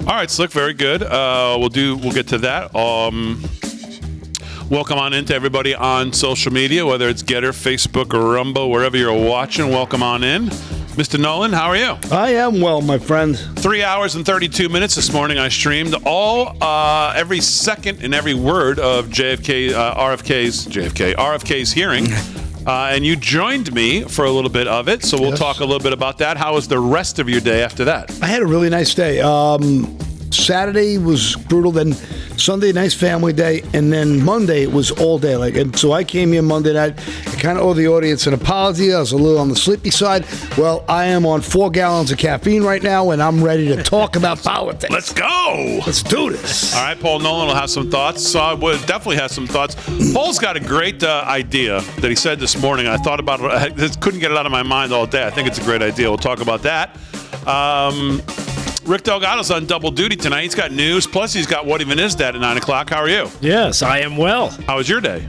All right, Slick, very good. We'll get to that. Welcome on into everybody on social media, whether it's Getter, Facebook, or Rumble, wherever you're watching. Welcome on in. Mr. Nolan, how are you? I am well, my friend. 3 hours and 32 minutes this morning. I streamed every second and every word of RFK's hearing. And you joined me for a little bit of it, so we'll talk a little bit about that. How was the rest of your day after that? I had a really nice day. Saturday was brutal, then Sunday, nice family day, and then Monday it was all day. And so I came here Monday night. I kind of owe the audience an apology. I was a little on the sleepy side. Well, I am on 4 gallons of caffeine right now, and I'm ready to talk about politics. Let's go! Let's do this. All right, Paul Nolan will have some thoughts. So would definitely have some thoughts. Paul's got a great idea that he said this morning. I thought about it. I couldn't get it out of my mind all day. I think it's a great idea. We'll talk about that. Rick Delgado's on double duty tonight. He's got news. Plus, he's got What Even Is That at 9 o'clock. How are you? Yes, I am well. How was your day?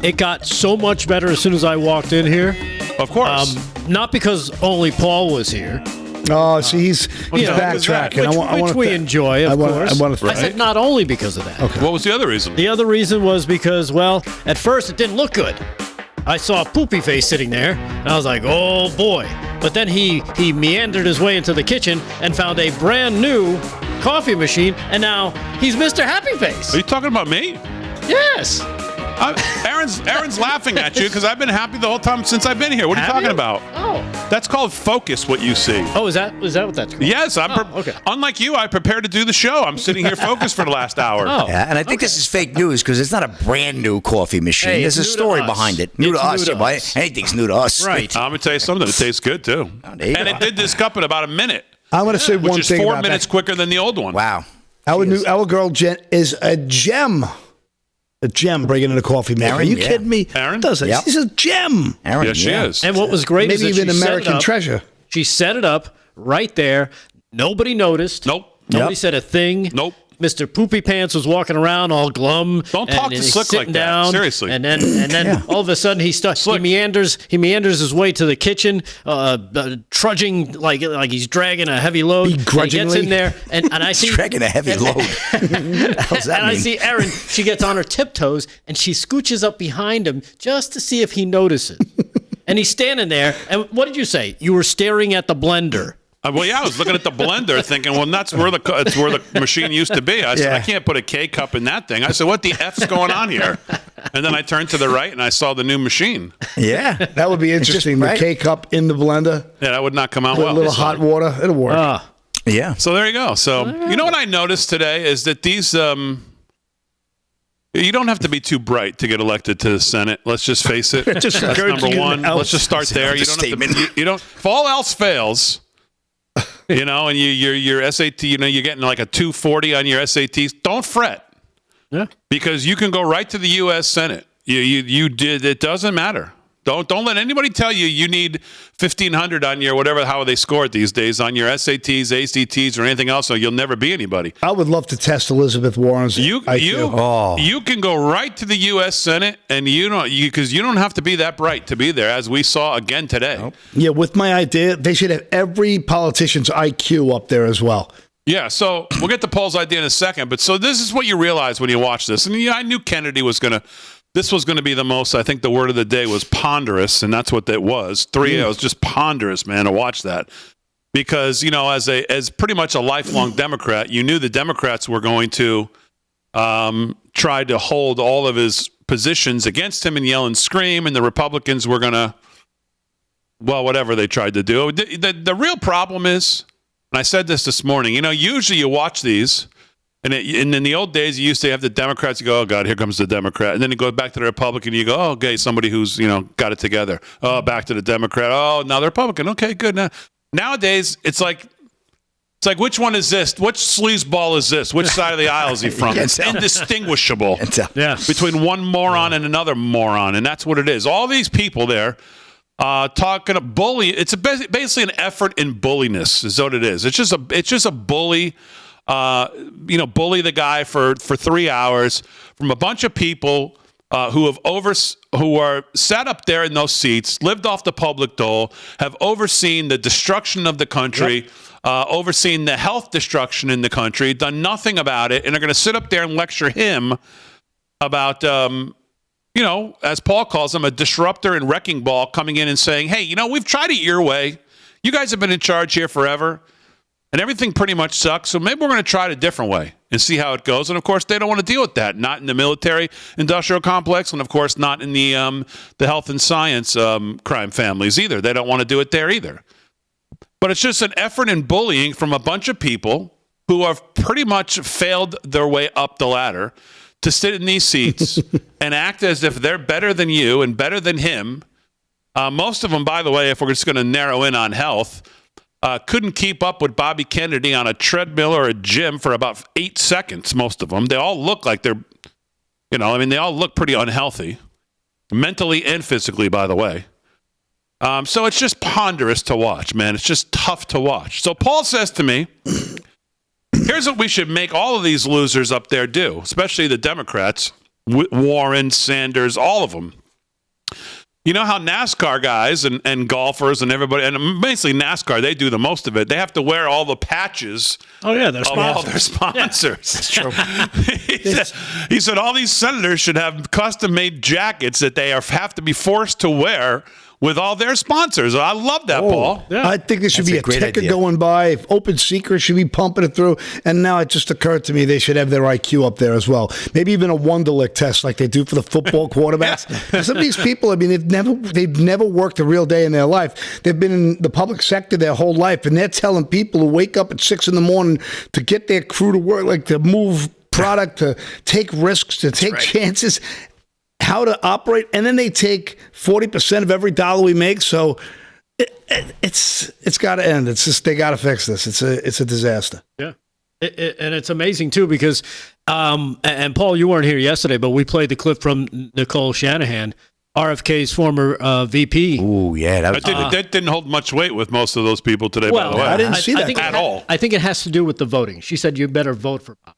It got so much better as soon as I walked in here. Of course. Not because only Paul was here. Oh, see, he's backtracking. Which we enjoy, of course. I said not only because of that. Okay. What was the other reason? The other reason was because, well, at first it didn't look good. I saw a poopy face sitting there, and I was like, oh, boy. But then he meandered his way into the kitchen and found a brand new coffee machine, and now he's Mr. Happy Face. Are you talking about me? Yes. Aaron's laughing at you because I've been happy the whole time since I've been here. What are you talking about? Oh. That's called focus, what you see. Oh, is that what that's called? Yes. Okay. Unlike you, I prepared to do the show. I'm sitting here focused for the last hour. Oh. Yeah, and I think this is fake news because it's not a brand new coffee machine. Hey, There's a it's new story to us. behind it. New to us. Anything's new to us. Right. I'm going to tell you something. It tastes good, too. Oh, there you And go. it did this cup in about a minute, I'm going to say one which is thing 4 about minutes that. quicker than the old one. Wow. Our girl Jen is a gem. A gem bringing in a coffee maker. Aaron, Are you yeah. kidding me? Aaron? Does it? Yep. She's a gem. Aaron, Yes, she is. And what was great Maybe is that even she set it American up. treasure. She set it up right there. Nobody noticed. Nope. Nobody Yep. said a thing. Nope. Mr. Poopy Pants was walking around all glum. Don't talk and to he's Slick sitting like that. down, Seriously. And then all of a sudden he Slick. meanders his way to the kitchen, trudging like he's dragging a heavy load. And he gets Begrudgingly? in there and I see Dragging a heavy load. How's that and I mean? see Erin, she gets on her tiptoes and she scooches up behind him just to see if he notices. And he's standing there. And what did you say? You were staring at the blender. Well, yeah, I was looking at the blender thinking, well, it's where the machine used to be. I said, Yeah. I can't put a K-cup in that thing. I said, what the F's going on here? And then I turned to the right and I saw the new machine. Yeah. That would be interesting. right. The K-cup in the blender Yeah, that would not come out with well. a little hot water. It'll work. Yeah. So there you go. So you know what I noticed today is that these you don't have to be too bright to get elected to the Senate. Let's just face it. Just That's occurred to number you one. now. Let's just start there. You don't have to, Understatement. you don't. If all else fails, and your SAT, you're getting like a 240 on your SATs. Don't fret. Yeah. Because you can go right to the U.S. Senate. You did. It doesn't matter. Don't let anybody tell you need 1,500 on your how they score it these days on your SATs, ACTs, or anything else. So you'll never be anybody. I would love to test Elizabeth Warren's IQ. You can go right to the U.S. Senate, and because you don't have to be that bright to be there, as we saw again today. Nope. Yeah, with my idea, they should have every politician's IQ up there as well. Yeah, so we'll get to Paul's idea in a second, but so this is what you realize when you watch this. And I knew Kennedy was going to. This was going to be the most, I think the word of the day was ponderous, and that's what that was. It was just ponderous, man, to watch that. Because, as pretty much a lifelong Democrat, you knew the Democrats were going to try to hold all of his positions against him and yell and scream, and the Republicans were going to, whatever they tried to do. The real problem is, and I said this morning, usually you watch these, and in the old days, you used to have the Democrats, you go, oh, God, here comes the Democrat. And then you go back to the Republican, you go, oh, okay, somebody who's, got it together. Oh, back to the Democrat. Oh, now the Republican. Okay, good. Nowadays, it's like, which one is this? Which sleazeball is this? Which side of the aisle is he from? It's indistinguishable between one moron and another moron. And that's what it is. All these people there talking a bully. It's basically an effort in bulliness is what it is. It's just a bully. Bully the guy for 3 hours from a bunch of people who are sat up there in those seats, lived off the public dole, have overseen the destruction of the country, overseeing the health destruction in the country, done nothing about it, and are going to sit up there and lecture him about, as Paul calls him, a disruptor and wrecking ball coming in and saying, hey, we've tried it your way. You guys have been in charge here forever, and everything pretty much sucks, so maybe we're going to try it a different way and see how it goes. And, of course, they don't want to deal with that, not in the military-industrial complex, and, of course, not in the health and science crime families either. They don't want to do it there either. But it's just an effort in bullying from a bunch of people who have pretty much failed their way up the ladder to sit in these seats and act as if they're better than you and better than him. Most of them, by the way, if we're just going to narrow in on health, couldn't keep up with Bobby Kennedy on a treadmill or a gym for about 8 seconds, most of them. They all look like they're, they all look pretty unhealthy, mentally and physically, by the way. So it's just ponderous to watch, man. It's just tough to watch. So Paul says to me, here's what we should make all of these losers up there do, especially the Democrats, Warren, Sanders, all of them. You know how NASCAR guys and golfers and everybody, and basically NASCAR, they do the most of it. They have to wear all the patches Oh, yeah, they're of all their sponsors. That's true. he said all these senators should have custom-made jackets that they have to be forced to wear with all their sponsors. I love that, Paul. Yeah. I think there should That's be a a great ticker idea. going by. Open Secret should be pumping it through. And now it just occurred to me they should have their IQ up there as well. Maybe even a Wonderlic test like they do for the football quarterbacks. Some of these people, they've never worked a real day in their life. They've been in the public sector their whole life, and they're telling people who wake up at 6 a.m. to get their crew to work, like to move product, to take risks, to take chances, how to operate, and then they take 40% of every dollar we make. So it's got to end. It's just they got to fix this. It's a disaster. Yeah. And it's amazing, too, because, and Paul, you weren't here yesterday, but we played the clip from Nicole Shanahan, RFK's former VP. Ooh, yeah. That didn't hold much weight with most of those people today, by the way. I didn't see that think at all. I think it has to do with the voting. She said you better vote for Bob.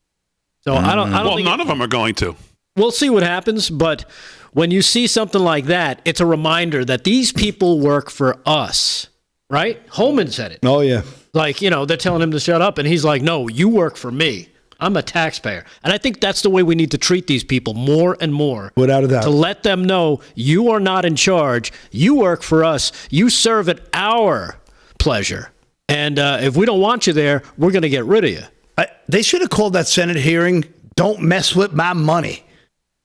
So I don't Well, think none of them are going to. We'll see what happens, but when you see something like that, it's a reminder that these people work for us, right? Holman said it. Oh, yeah. Like, they're telling him to shut up, and he's like, no, you work for me. I'm a taxpayer. And I think that's the way we need to treat these people more and more. Without a doubt. To let them know you are not in charge. You work for us. You serve at our pleasure. And if we don't want you there, we're going to get rid of you. They should have called that Senate hearing, "Don't mess with my money."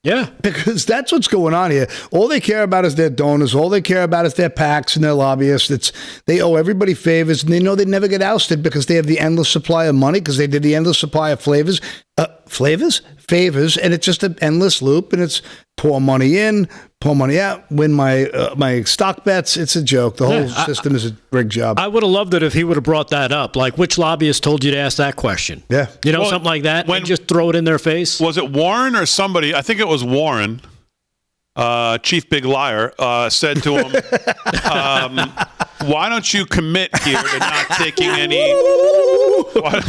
Yeah. Because that's what's going on here. All they care about is their donors. All they care about is their PACs and their lobbyists. They owe everybody favors, and they know they never get ousted because they have the endless supply of money, because they did the endless supply of favors, and it's just an endless loop, and it's pour money in, pour money out, win my stock bets. It's a joke. The whole system is a rigged job. I would have loved it if he would have brought that up. Like, which lobbyist told you to ask that question? Yeah. Well, something like that. And just throw it in their face. Was it Warren or somebody? I think it was Warren, Chief Big Liar, said to him, why don't you commit here to not taking any... Why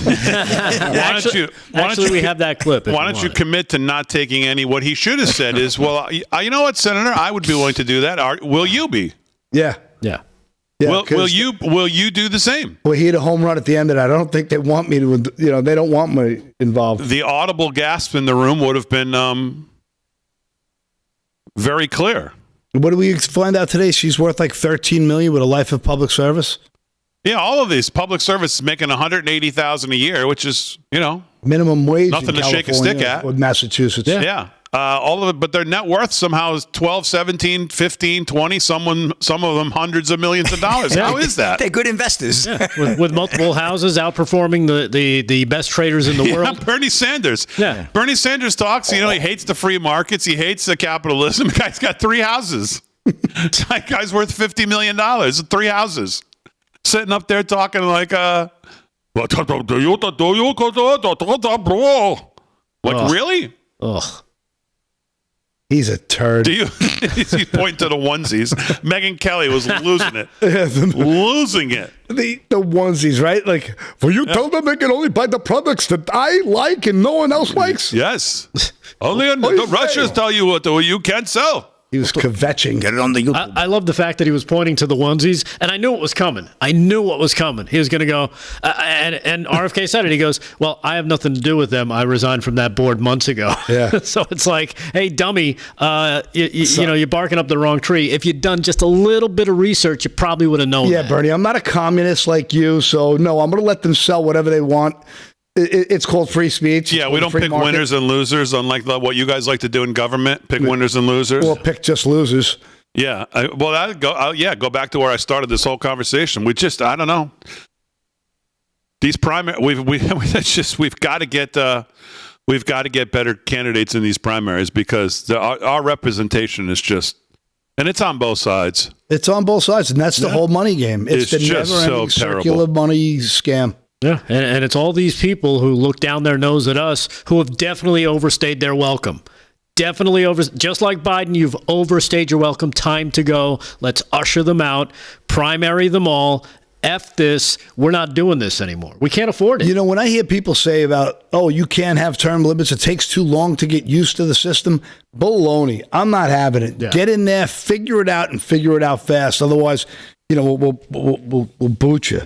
don't you we have that clip. Why don't you commit to not taking any? What he should have said is, well, you know what, Senator? I would be willing to do that. Will you be? Yeah. Yeah. Yeah, Will you do the same? Well, he had a home run at the end of that. I don't think they want me to, they don't want me involved. The audible gasp in the room would have been very clear. What did we find out today? She's worth like $13 million with a life of public service. Yeah, all of these public services making $180,000 a year, which is, Minimum wage. Nothing in to shake a stick California at. With Massachusetts. yeah. All of it, but their net worth somehow is 12, 17, 15, 20, some of them hundreds of millions of dollars. How is that? They're good investors. with multiple houses outperforming the best traders in the world. Bernie Sanders. Yeah. Bernie Sanders talks, he hates the free markets. He hates the capitalism. The guy's got 3 houses. That guy's worth $50 million. 3 houses. Sitting up there talking like, really? Ugh. He's a turd. Do you? He's pointing to the onesies. Megyn Kelly was losing it. Losing it. The onesies, right? Like, will you tell them they can only buy the products that I like and no one else likes? Yes. Only What do you the Russians say? tell you what you can't sell. He was kvetching. Get it on the YouTube. I love the fact that he was pointing to the onesies, and I knew it was coming. I knew what was coming. He was going to go, and RFK said it. He goes, "Well, I have nothing to do with them. I resigned from that board months ago." Yeah. So it's like, hey, dummy, you know, you're barking up the wrong tree. If you'd done just a little bit of research, you probably would have known. Yeah, that. Bernie, I'm not a communist like you, so no, I'm going to let them sell whatever they want. It's called free speech. Yeah, It's we called don't free pick market. winners and losers, unlike what you guys like to do in government. Pick winners and losers. Or pick just losers. Yeah. Go back to where I started this whole conversation. I don't know. These primary, we've got to get better candidates in these primaries because our representation is just, and it's on both sides. It's on both sides, and that's the whole money game. It's the just never-ending so terrible. circular money scam. Yeah, and it's all these people who look down their nose at us who have definitely overstayed their welcome. Definitely just like Biden, you've overstayed your welcome. Time to go. Let's usher them out, primary them all. F this. We're not doing this anymore. We can't afford it. You know, when I hear people say about, oh, you can't have term limits, it takes too long to get used to the system, baloney. I'm not having it. Yeah. Get in there, figure it out, and figure it out fast. Otherwise, you know, we'll boot you.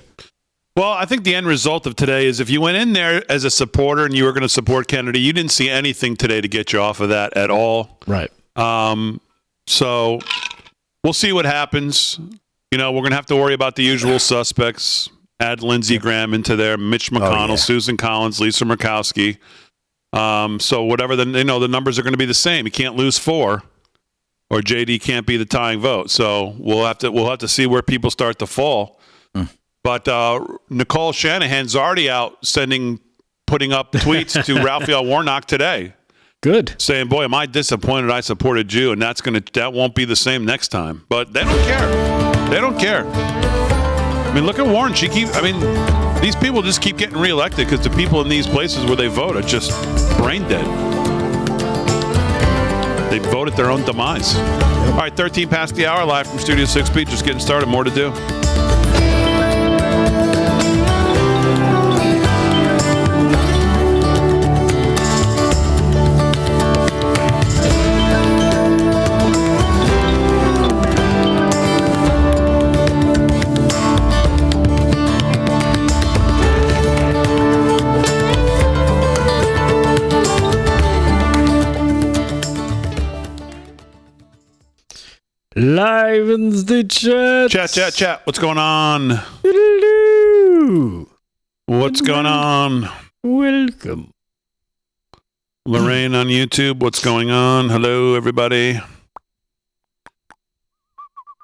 Well, I think the end result of today is if you went in there as a supporter and you were going to support Kennedy, you didn't see anything today to get you off of that at all. Right. So we'll see what happens. You know, we're going to have to worry about the usual suspects. Add Lindsey Graham into there, Mitch McConnell, Susan Collins, Lisa Murkowski. So whatever the numbers are going to be the same. You can't lose 4, or JD can't be the tying vote. So we'll have to see where people start to fall. But Nicole Shanahan's already out putting up tweets to Raphael Warnock today. Good. Saying, boy, am I disappointed I supported you, and that won't be the same next time. But they don't care. They don't care. I mean, look at Warren. These people just keep getting reelected because the people in these places where they vote are just brain dead. They voted their own demise. All right, 13 past the hour, live from Studio 6B. Just getting started. More to do. Live in the chat. Chat. What's going on? What's going on? Welcome. Lorraine on YouTube, what's going on? Hello, everybody.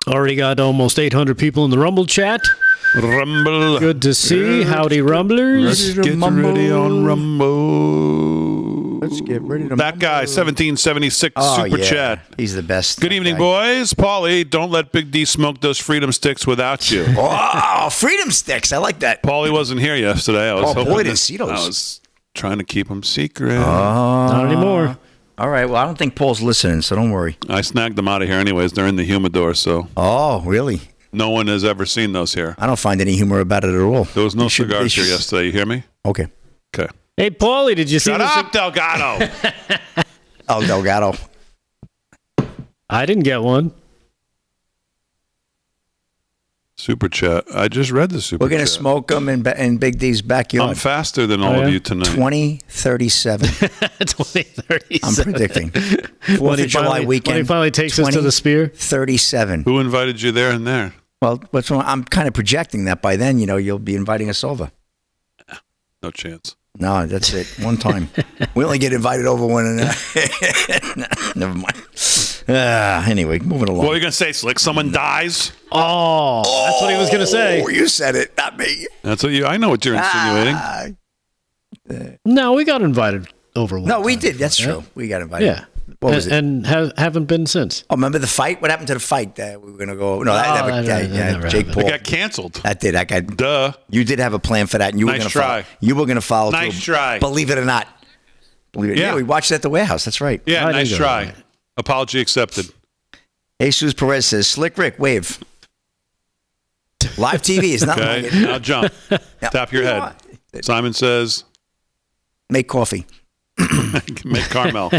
Already got almost 800 people in the Rumble chat. Rumble. Good to see. Howdy, Rumblers. Let's get ready on Rumble. Let's get ready to That guy, 1776 super chat. He's the best. Good evening, boys. Paulie, don't let Big D smoke those freedom sticks without you. Oh, freedom sticks. I like that. Paulie wasn't here yesterday. I was hoping boy, didn't see those. I was trying to keep them secret. Not anymore. All right. Well, I don't think Paul's listening, so don't worry. I snagged them out of here anyways. They're in the humidor, so Oh, really? no one has ever sseen those here. I don't find any humor about it at all. There was no cigars here yesterday. You hear me? Okay. Okay. Hey, Paulie, did you see Shut this? up, Delgado. Oh, Delgado. I didn't get one. Super chat. I just read the super We're going to chat. smoke them in Big D's I'm backyard. faster than all of you tonight. 2037. 2030. I'm predicting. 4th When he of July finally- weekend. when he finally takes us to the spear. 37. Who invited you there and there? Well, what's wrong? I'm kind of projecting that by then, you'll be inviting us over. No chance. No, that's it. One time. We only get invited over when. Never mind. Anyway, moving along. What are you going to say, Slick? Someone dies? Oh, that's what he was going to say. Oh, you said it, not me. That's what I know what you're insinuating. No, we got invited over one No, we time. did. That's true. We got invited. Yeah. What was it? And haven't been since. Oh, remember the fight? What happened to the fight? We were going to go. No, that never. that never Jake happened. Paul. It got canceled. That did. That got. Duh. You did have a plan for that, and you were Nice going to try. You were going to follow Nice through. try. Believe it or not. Believe it. Yeah. Yeah, we watched it at the warehouse. That's right. Yeah, I nice didn't go try. that way. Apology accepted. Jesus Perez says, "Slick Rick, wave." Live TV is not like Okay, it. now jump. Now, Tap your you know head. what? Simon says, Make coffee. make caramel.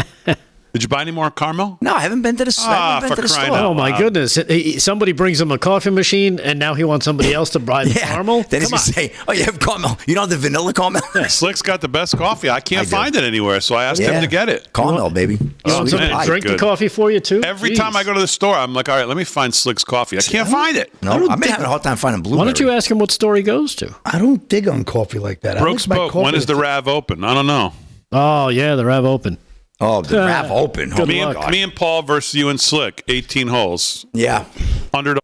Did you buy any more caramel? No, I haven't been to the, I haven't been for to the crying store. out Oh my goodness! Somebody brings him a coffee machine, and now he wants somebody else to buy the caramel. Then he's Come going on. to say, oh, you have caramel. You don't have the vanilla caramel? Slick's got the best coffee. I can't do. find it anywhere, so I asked him to get it. Caramel, baby. You want Oh, somebody man, to drink the good. coffee for you too? Every time I go to the store, I'm like, all right, let me find Slick's coffee. I can't find it. No, I've been having a hard time finding blueberry. Why don't you ask him what store he goes to? I don't dig on coffee like that. Brooks spoke. When is the Rav open? I don't know. Oh yeah, the Rav Open. Oh, the Rav Open. Good Me luck. and Paul versus you and Slick, 18 holes. Yeah. 100.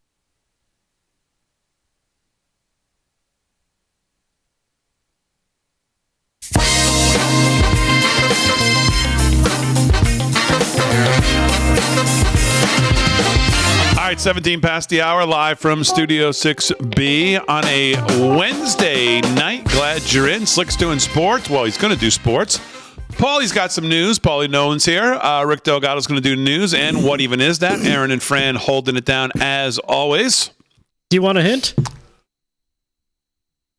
All right, 17 past the hour, live from Studio 6B on a Wednesday night. Glad you're in. Slick's doing sports. Well, he's going to do sports. Paulie's got some news. Paulie Nolan's here. Rick Delgado's going to do news. And what even is that? Aaron and Fran holding it down as always. Do you want a hint?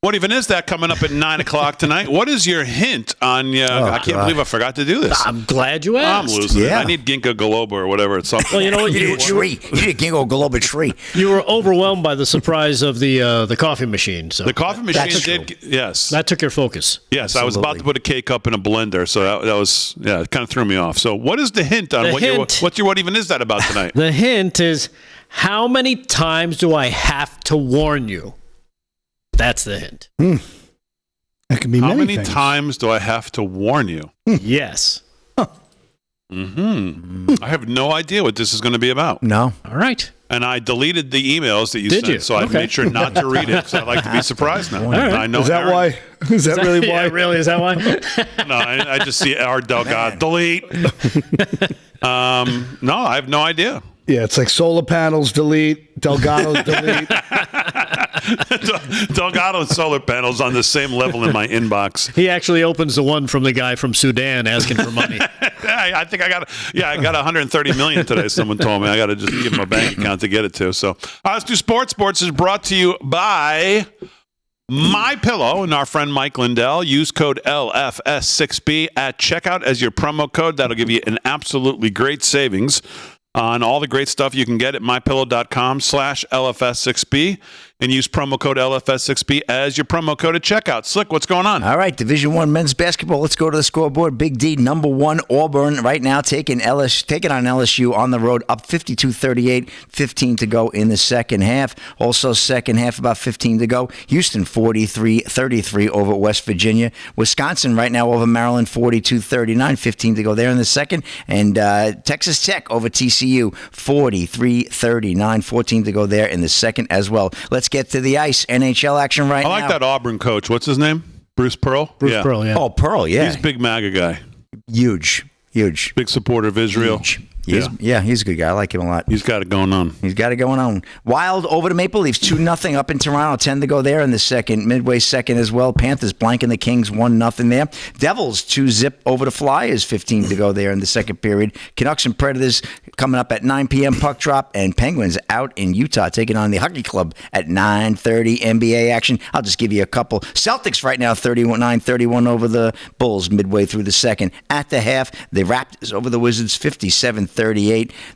What even is that coming up at 9 o'clock tonight? What is your hint on... I can't believe I forgot to do this. I'm glad you I'm asked. losing it. Yeah. I need ginkgo biloba or whatever. It's something. Well, you know what? You need a tree. You need a ginkgo biloba tree. You were overwhelmed by the surprise of the coffee machine. So The coffee machine That's did... Yes. that took your focus. Yes, I was about to Absolutely. put a K-cup in a blender, so that was... Yeah, it kind of threw me off. So what is the hint on The what hint- what even is that about tonight? The hint is, how many times do I have to warn you? That's the hint. That could be How many many things. times do I have to warn you? Yes. I have no idea what this is going to be about. No. All right. And I deleted the emails that you Did sent, you? so I Okay. made sure not to read it. So I'd like to be surprised now. right. I know Is that Aaron- why? Is that really why? Yeah, really? Is that why? No, I just see our Delgado. Delete. No, I have no idea. Yeah, it's like solar panels, delete, Delgado, delete. Delgado and solar panels on the same level in my inbox. He actually opens the one from the guy from Sudan asking for money. I think I got 130 million today. Someone told me I got to just give him a bank account to get it to. So let's do sports. Sports is brought to you by My Pillow and our friend Mike Lindell. Use code LFS6B at checkout as your promo code. That'll give you an absolutely great savings on all the great stuff you can get at mypillow.com/LFS6B and use promo code LFS6B as your promo code at checkout. Slick, what's going on? All right, Division I men's basketball. Let's go to the scoreboard. Big D, number one, Auburn right now taking on LSU on the road, up 52-38, 15 to go in the second half. Also, second half, about 15 to go. Houston 43-33 over West Virginia. Wisconsin right now over Maryland 42-39, 15 to go there in the second. And Texas Tech over TCU 43-39, 14 to go there in the second as well. Let's get to the ice. NHL action right I now. like that Auburn coach. What's his name? Bruce Pearl? Bruce Pearl, yeah. Oh, Pearl, yeah. He's a big MAGA guy. Huge. Big supporter of Israel. Huge. He's a good guy. I like him a lot. He's got it going on. He's got it going on. Wild over the Maple Leafs, 2-0 up in Toronto. 10 to go there in the second. Midway second as well. Panthers blanking the Kings, 1-0 there. Devils 2-0 over the Flyers, 15 to go there in the second period. Canucks and Predators coming up at 9 p.m. puck drop. And Penguins out in Utah taking on the Hockey Club at 9:30 NBA action. I'll just give you a couple. Celtics right now 9-31 over the Bulls midway through the second. At the half, the Raptors over the Wizards 57-38.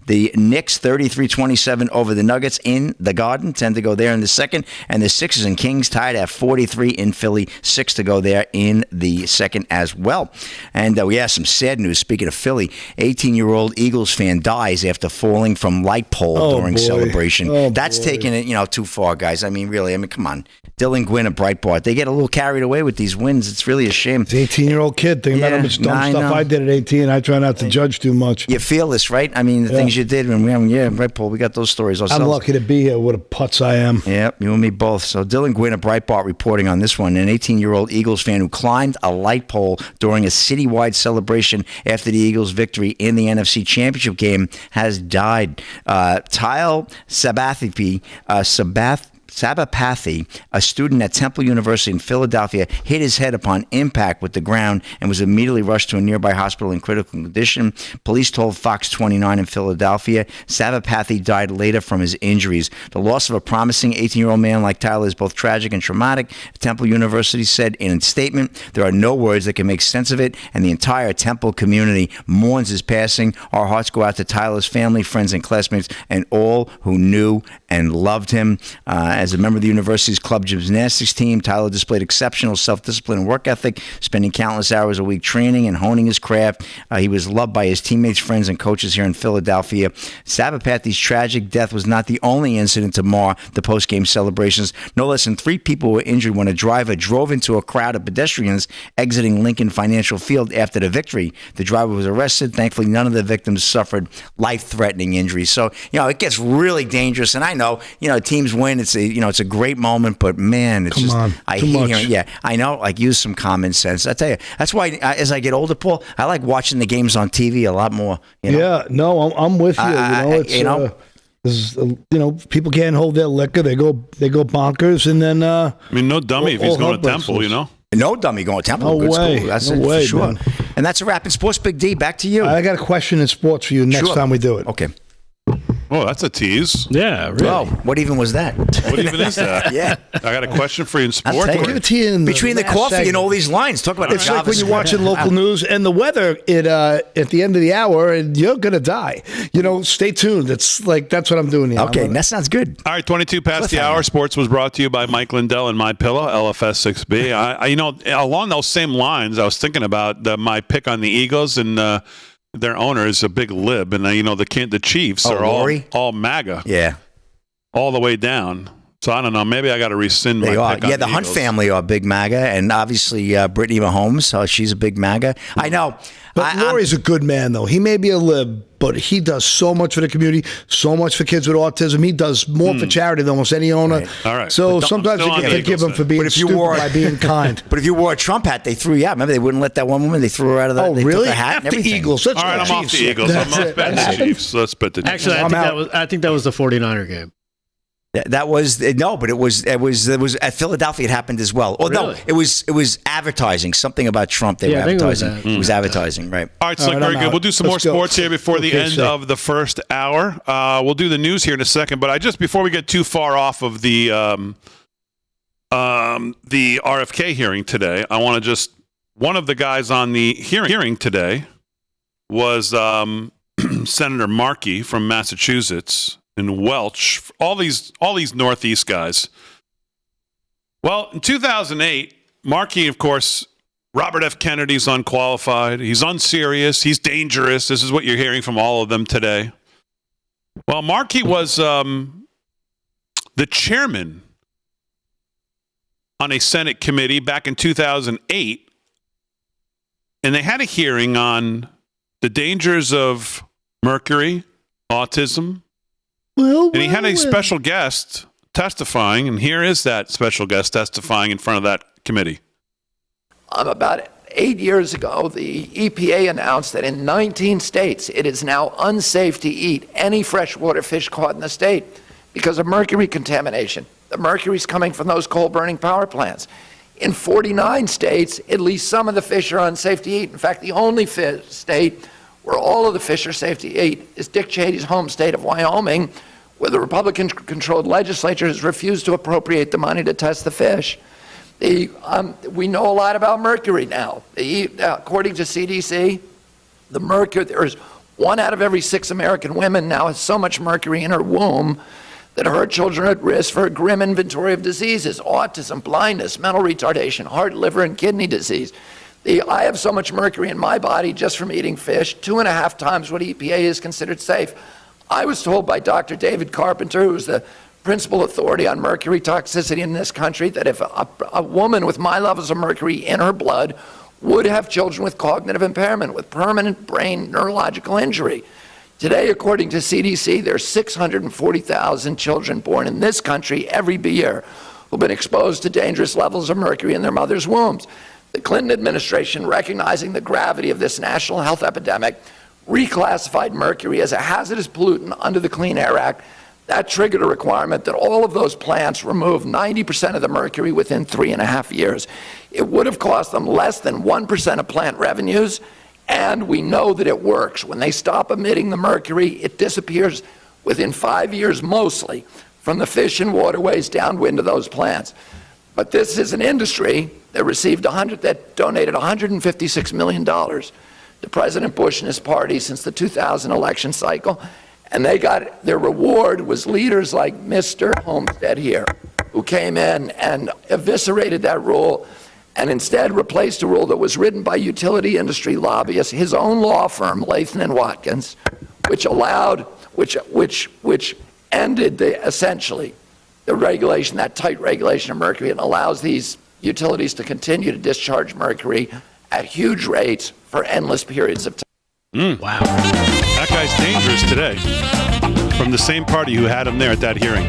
The Knicks 33-27 over the Nuggets in the Garden, 10 to go there in the second, and the Sixers and Kings tied at 43 in Philly, 6 to go there in the second as well. And we have some sad news. Speaking of Philly, 18-year-old Eagles fan dies after falling from light pole during boy. celebration. Oh, That's boy. taking it, too far, guys. I mean, really. I mean, come on. Dylan Gwynn and Breitbart, they get a little carried away with these wins. It's really a shame. The 18-year-old kid. Think about how much dumb I stuff know. I did at 18. I try not to judge too much. You feel this, right? I mean, the things you did when right, Paul? We got those stories ourselves. I'm lucky to be here. What a putz I am. Yep, you and me both. So Dylan Gwynn of Breitbart reporting on this one. An 18-year-old Eagles fan who climbed a light pole during a citywide celebration after the Eagles' victory in the NFC Championship game has died. Tyle Sabathipi, Sabapathy, a student at Temple University in Philadelphia, hit his head upon impact with the ground and was immediately rushed to a nearby hospital in critical condition. Police told Fox 29 in Philadelphia. Sabapathy died later from his injuries. The loss of a promising 18-year-old man like Tyler is both tragic and traumatic. Temple University said in a statement, there are no words that can make sense of it, and the entire Temple community mourns his passing. Our hearts go out to Tyler's family, friends, and classmates, and all who knew and loved him. As a member of the university's club gymnastics team, Tyler displayed exceptional self-discipline and work ethic, spending countless hours a week training and honing his craft. He was loved by his teammates, friends, and coaches here in Philadelphia. Sabapathy's tragic death was not the only incident to mar the post-game celebrations. No less than 3 people were injured when a driver drove into a crowd of pedestrians exiting Lincoln Financial Field after the victory. The driver was arrested. Thankfully, none of the victims suffered life-threatening injuries. So, it gets really dangerous. And I know, teams win. It's a great moment, but man, it's I hate hearing. Yeah, I know. Like, use some common sense. I tell you, that's why as I get older, Paul, I like watching the games on TV a lot more. Yeah, no, I'm with you. People can't hold their liquor. They go bonkers, and then. No dummy if he's going to Temple, No dummy going to Temple. No Good way. School. That's No it, way, for sure. man. And that's a wrap in sports. Big D, back to you. I got a question in sports for you next time we do it. Okay. Oh, that's a tease. Yeah, really. Oh, what even was that? What even is that? Yeah. I got a question for you in I'll sport. tell you. I'll give it to you in Between the last coffee segment. and all these lines, talk about It's like when you're watching local news and the weather at the end of the hour, and you're gonna die. Stay tuned. It's like that's what I'm doing here. Okay, that sounds good. All right, 22 past the hour. Sports was brought to you by Mike Lindell and My Pillow, LFS6B. Along those same lines, I was thinking about my pick on the Eagles, and their owner is a big lib, and the Chiefs are all MAGA, Yeah. all the way down. So I don't know. Maybe I got to rescind my They are. pick on Yeah, the Hunt Eagles. family are big MAGA, and obviously Brittany Mahomes, she's a big MAGA. I know. But Lori's a good man, though. He may be a lib, but he does so much for the community, so much for kids with autism. He does more for charity than almost any owner. Right. All right. So But sometimes still you on can the forgive Eagles him for then. being But if you stupid wore- by being kind. But if you wore a Trump hat, they threw you out. Remember, they wouldn't let that one woman. They threw her out of the. Oh, they really? Took the hat F and the everything. Eagles. Let's All right, go I'm off the Chiefs. Eagles. That's I'm it. off betting That's the it. Chiefs. Let's bet the Chiefs. Actually, I'm out. I think that was the 49er game. That was no, but it was at Philadelphia. It happened as well. Oh no, Really? it was advertising something about Trump. They were Yeah, I think it was advertising. that. It was advertising, right? All right, Slick, right, very I'm good. out. We'll do some Let's more go. sports here before the Okay, end sick. of the first hour. We'll do the news here in a second, but before we get too far off of the RFK hearing today, I want to one of the guys on the hearing today was Senator Markey from Massachusetts and Welch, all these Northeast guys. Well, in 2008, Markey, of course, Robert F. Kennedy's unqualified. He's unserious. He's dangerous. This is what you're hearing from all of them today. Well, Markey was the chairman on a Senate committee back in 2008, and they had a hearing on the dangers of mercury, autism, and he had a special guest testifying, and here is that special guest testifying in front of that committee. About 8 years ago, the EPA announced that in 19 states, it is now unsafe to eat any freshwater fish caught in the state because of mercury contamination. The mercury's coming from those coal-burning power plants. In 49 states, at least some of the fish are unsafe to eat. In fact, the only state where all of the fish are safe to eat is Dick Cheney's home state of Wyoming, where the Republican-controlled legislature has refused to appropriate the money to test the fish. We know a lot about mercury now. According to CDC, there's 1 out of every 6 American women now has so much mercury in her womb that her children are at risk for a grim inventory of diseases: autism, blindness, mental retardation, heart, liver, and kidney disease. I have so much mercury in my body just from eating fish, 2.5 times what EPA is considered safe. I was told by Dr. David Carpenter, who's the principal authority on mercury toxicity in this country, that if a woman with my levels of mercury in her blood would have children with cognitive impairment, with permanent brain neurological injury. Today, according to CDC, there's 640,000 children born in this country every year who've been exposed to dangerous levels of mercury in their mother's wombs. The Clinton administration, recognizing the gravity of this national health epidemic, reclassified mercury as a hazardous pollutant under the Clean Air Act that triggered a requirement that all of those plants remove 90% of the mercury within 3.5 years. It would have cost them less than 1% of plant revenues, and we know that it works. When they stop emitting the mercury, it disappears within 5 years mostly from the fish and waterways downwind of those plants. But this is an industry that donated $156 million to President Bush and his party since the 2000 election cycle, and their reward was leaders like Mr. Homestead here, who came in and eviscerated that rule and instead replaced a rule that was written by utility industry lobbyists, his own law firm, Latham & Watkins, which ended essentially the regulation, that tight regulation of mercury, and allows these utilities to continue to discharge mercury at huge rates for endless periods of time. Wow. That guy's dangerous today. From the same party who had him there at that hearing.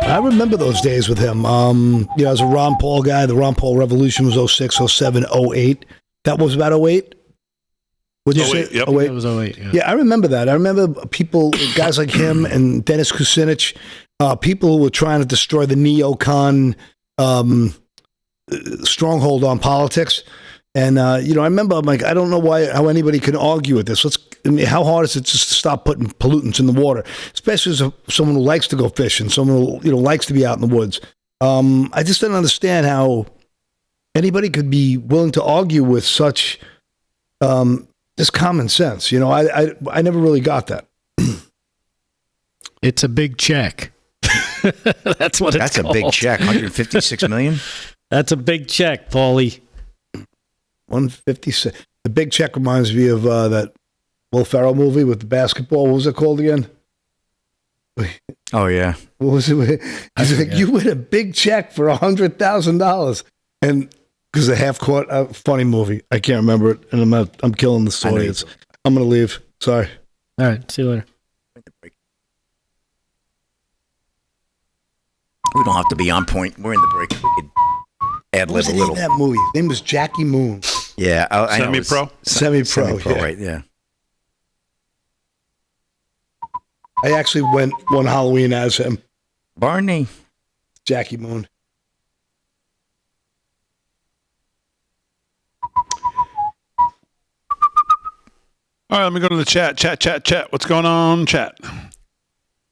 I remember those days with him. As a Ron Paul guy, the Ron Paul Revolution was 06, 07, 08. That was about 08? Would you 08, say? yep. 08? It was 08, yeah. Yeah, I remember that. I remember people, guys like him and Dennis Kucinich, people who were trying to destroy the neocon stronghold on politics. And, I remember, I'm like, I don't know how anybody can argue with this. How hard is it just to stop putting pollutants in the water, especially as someone who likes to go fishing, someone who, likes to be out in the woods. I just don't understand how anybody could be willing to argue with such just common sense. I never really got that. It's a big check. That's what it's That's a called. big check. 156 million. That's a big check, Paulie. 156. The big check reminds me of that Will Ferrell movie with the basketball. What was it called again? Oh yeah. What was it? He's like, you win a big check for $100,000, and because the half court funny movie. I can't remember it, and I'm killing the story. I'm gonna leave. Sorry. All right. See you later. We don't have to be on point. We're in the break. We could ad What was lib the a name little. of that movie? His name was Jackie Moon. Yeah, I know. Semi-pro? Semi-pro, yeah. right? Yeah. I actually went one Halloween as him, Barney. Jackie Moon. All right, let me go to the chat. Chat. What's going on, chat?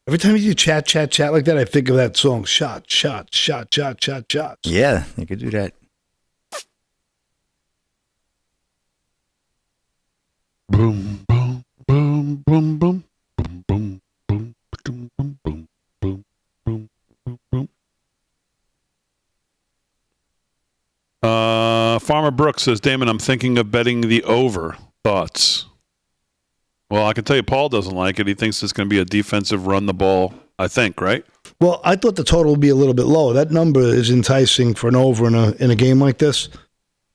Every time you do chat like that, I think of that song, shot. Yeah, you could do that. Boom, boom, boom, boom, boom, boom, boom, boom, boom, boom, boom, boom, boom, boom, boom. Farmer Brooks says, Damon, I'm thinking of betting the over. Thoughts? Well, I can tell you Paul doesn't like it. He thinks it's going to be a defensive run the ball, I think, right? Well, I thought the total would be a little bit lower. That number is enticing for an over in a game like this.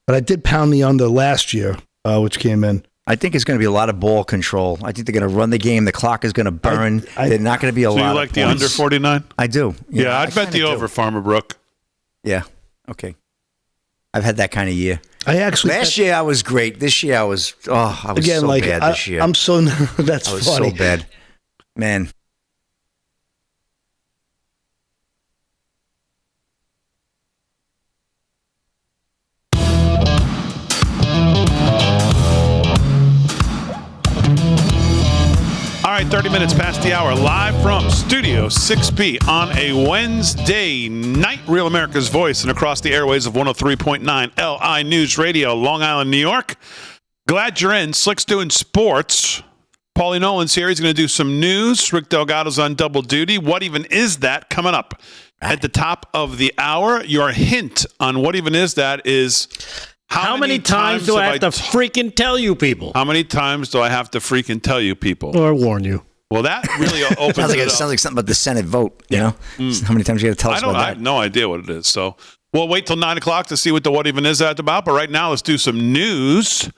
But I did pound the under last year, which came in. I think it's going to be a lot of ball control. I think they're going to run the game. The clock is going to burn. They're not going to be a lot. So you of like the points. under 49? I do. Yeah, I'd bet the kinda do. over, Farmer Brook. Yeah. Okay. I've had that kind of year. I actually Last year I was great. This year I was again so like bad this year. I'm so that's I was funny. so bad. Man. All right, 30 minutes past the hour, live from Studio 6B on a Wednesday night. Real America's Voice and across the airways of 103.9 LI News Radio, Long Island, New York. Glad you're in. Slick's doing sports. Paulie Nolan's here. He's going to do some news. Rick Delgado's on double duty. What even is that? Coming up at the top of the hour. Your hint on what even is that is... How many times do I have to freaking tell you people? How many times do I have to freaking tell you people? Or warn you? Well, that really opens Sounds like it it up. sounds like something about the Senate vote, you know? How many times you got to tell us about I that? have no idea what it is. So we'll wait till 9 o'clock to see what the what even is that about. But right now, let's do some news.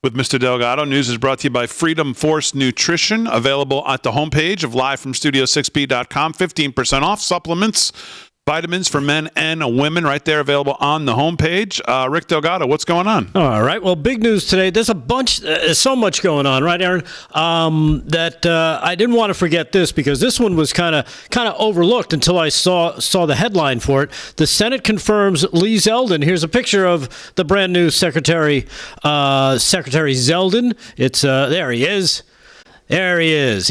with Mr. Delgado. News is brought to you by Freedom Force Nutrition, available at the homepage of livefromstudio6b.com. 15% off supplements, vitamins for men and women, right there, available on the homepage. Rick Delgado, what's going on? All right. Well, big news today. There's a bunch, so much going on, right, Aaron? That I didn't want to forget this because this one was kind of overlooked until I saw the headline for it. The Senate confirms Lee Zeldin. Here's a picture of the brand new Secretary Zeldin. It's there he is. There he is.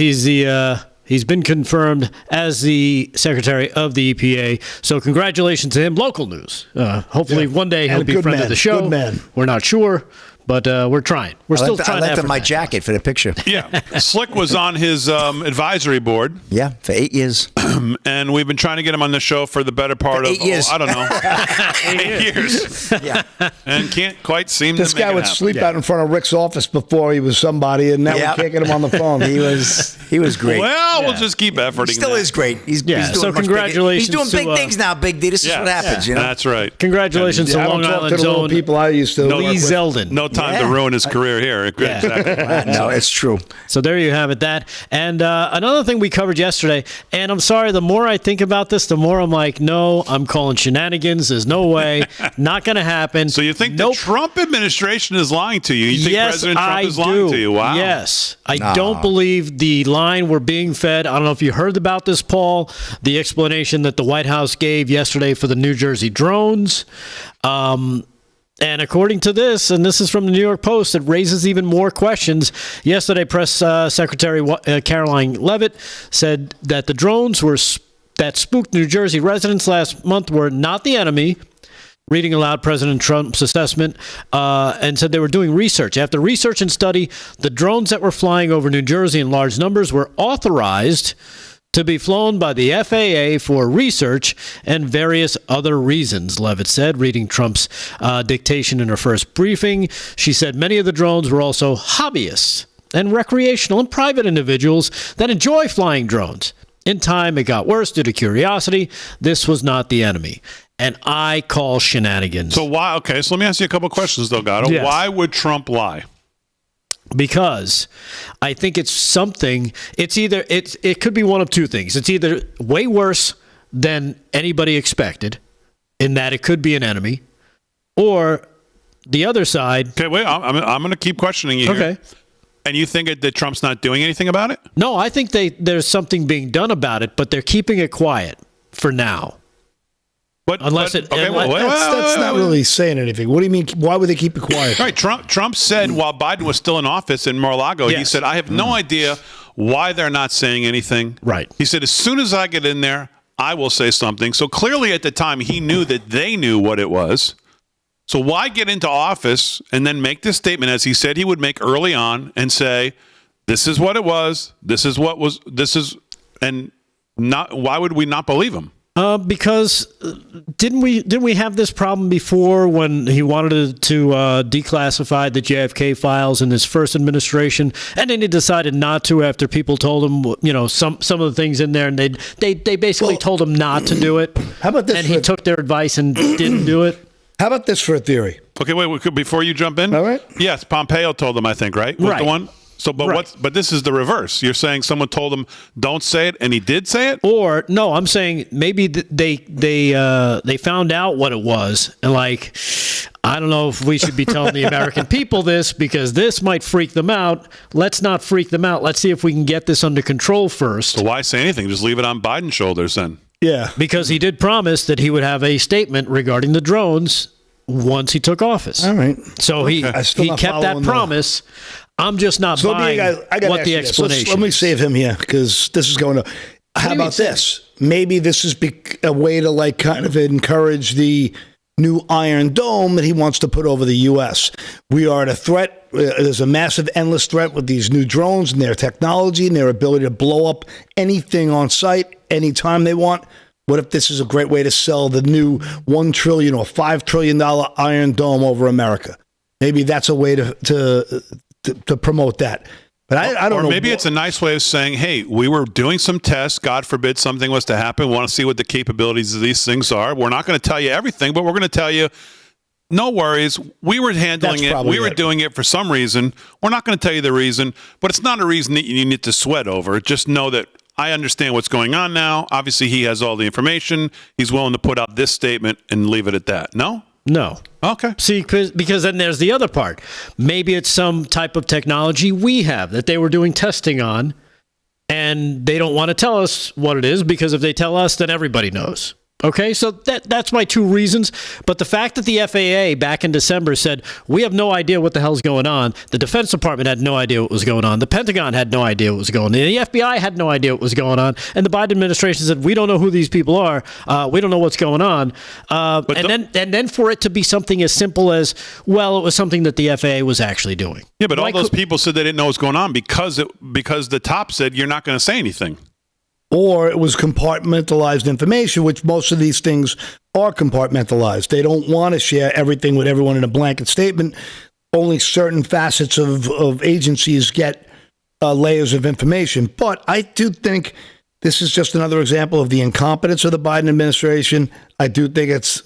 He's been confirmed as the Secretary of the EPA. So congratulations to him. Local news. Hopefully one day he'll And a be good friend man. of the show. Good man. We're not sure, but we're trying. We're still trying to I lent him my advertise. jacket for the picture. Yeah, Slick was on his advisory board, Yeah, for 8 years. and we've been trying to get him on the show for the better part For of 8 years. I don't know, 8 years, Yeah. and can't quite seem This to make guy it would happen. sleep out in front of Rick's office before he was somebody, and now Yeah. we can't get him on the phone. He was great. Well, we'll just keep efforting. He still that. is great. He's Yeah, doing so much bigger- congratulations He's doing to, big things now, Big D. This is Yeah. what happens, you know. That's right. Congratulations I to don't Long talk to Island the little Zone people I used to Lee work with. Zeldin. No time to Yeah. ruin his career here. Yeah. Exactly. No, it's true. So there you have it. That and another thing we covered yesterday. And I'm sorry, the more I think about this, the more I'm like, no, I'm calling shenanigans. There's no way, not going to happen. So you think nope. the Trump administration is lying to you? You think Yes, President Trump I is do. lying to you? Wow. Yes. I don't believe the line we're being fed. I don't know if you heard about this, Paul, the explanation that the White House gave yesterday for the New Jersey drones. And according to this, and this is from the New York Post, it raises even more questions. Yesterday, Press Secretary Caroline Leavitt said that the drones that spooked New Jersey residents last month were not the enemy, reading aloud President Trump's assessment, and said they were doing research. After research and study, the drones that were flying over New Jersey in large numbers were authorized to be flown by the FAA for research and various other reasons, Leavitt said, reading Trump's dictation in her first briefing. She said many of the drones were also hobbyists and recreational and private individuals that enjoy flying drones. In time, it got worse due to curiosity. This was not the enemy. And I call shenanigans. So why? Okay, so let me ask you a couple of questions, Delgado. Yes. Why would Trump lie? Because I think it's something. It could be one of two things. It's either way worse than anybody expected, in that it could be an enemy, or the other side. Okay, wait. I'm going to keep questioning you. Okay. Here. And you think that Trump's not doing anything about it? No, I think there's something being done about it, but they're keeping it quiet for now. But Unless but, it- okay, unless- wait, That's not really saying anything. What do you mean? Why would they keep it quiet? Right. Trump said while Biden was still in office in Mar-a-Lago, he Yes. said, "I have no idea why they're not saying anything." Right. He said, "As soon as I get in there, I will say something." So clearly, at the time, he knew that they knew what it was. So why get into office and then make this statement, as he said he would make early on, and say, "This is what it was. This is what was. This is," and not. Why would we not believe him? Because didn't we have this problem before when he wanted to declassify the JFK files in his first administration, and then he decided not to after people told him, some of the things in there, and they basically told him not to do it. How about this And he for- took their advice and didn't do it. How about this for a theory? Okay, wait. Before you jump in, All right. Yes, Pompeo told them. I think was Right. the one. So, but Right. But this is the reverse. You're saying someone told him don't say it, and he did say it. Or no, I'm saying maybe they found out what it was, and I don't know if we should be telling the American people this because this might freak them out. Let's not freak them out. Let's see if we can get this under control first. So why say anything? Just leave it on Biden's shoulders then. Yeah. Because he did promise that he would have a statement regarding the drones once he took office. All right. So he still not kept that following the- promise. I'm just not So buying I gotta what ask the you this. explanation Let me is. save him here because this is going to. How do you about mean save? this? Maybe this is a way to kind of encourage the new Iron Dome that he wants to put over the U.S. We are at a threat. There's a massive, endless threat with these new drones and their technology and their ability to blow up anything on site anytime they want. What if this is a great way to sell the new $1 trillion or $5 trillion Iron Dome over America? Maybe that's a way to promote that. But I don't know. Or maybe it's a nice way of saying, hey, we were doing some tests. God forbid something was to happen. We want to see what the capabilities of these things are. We're not going to tell you everything, but we're going to tell you no worries. We were handling That's it. probably We were it. doing it for some reason. We're not going to tell you the reason, but it's not a reason that you need to sweat over. Just know that I understand what's going on now. Obviously, he has all the information. He's willing to put out this statement and leave it at that. No? No. Okay. See, because then there's the other part. Maybe it's some type of technology we have that they were doing testing on, and they don't want to tell us what it is, because if they tell us, then everybody knows. Okay, so that's my two reasons. But the fact that the FAA back in December said, we have no idea what the hell's going on. The Defense Department had no idea what was going on. The Pentagon had no idea what was going on. The FBI had no idea what was going on. And the Biden administration said, we don't know who these people are. We don't know what's going on. And then for it to be something as simple as, well, it was something that the FAA was actually doing. Yeah, but Why all those could- people said they didn't know what's going on because the top said you're not going to say anything. Or it was compartmentalized information, which most of these things are compartmentalized. They don't want to share everything with everyone in a blanket statement. Only certain facets of agencies get layers of information. But I do think this is just another example of the incompetence of the Biden administration. I do think it's,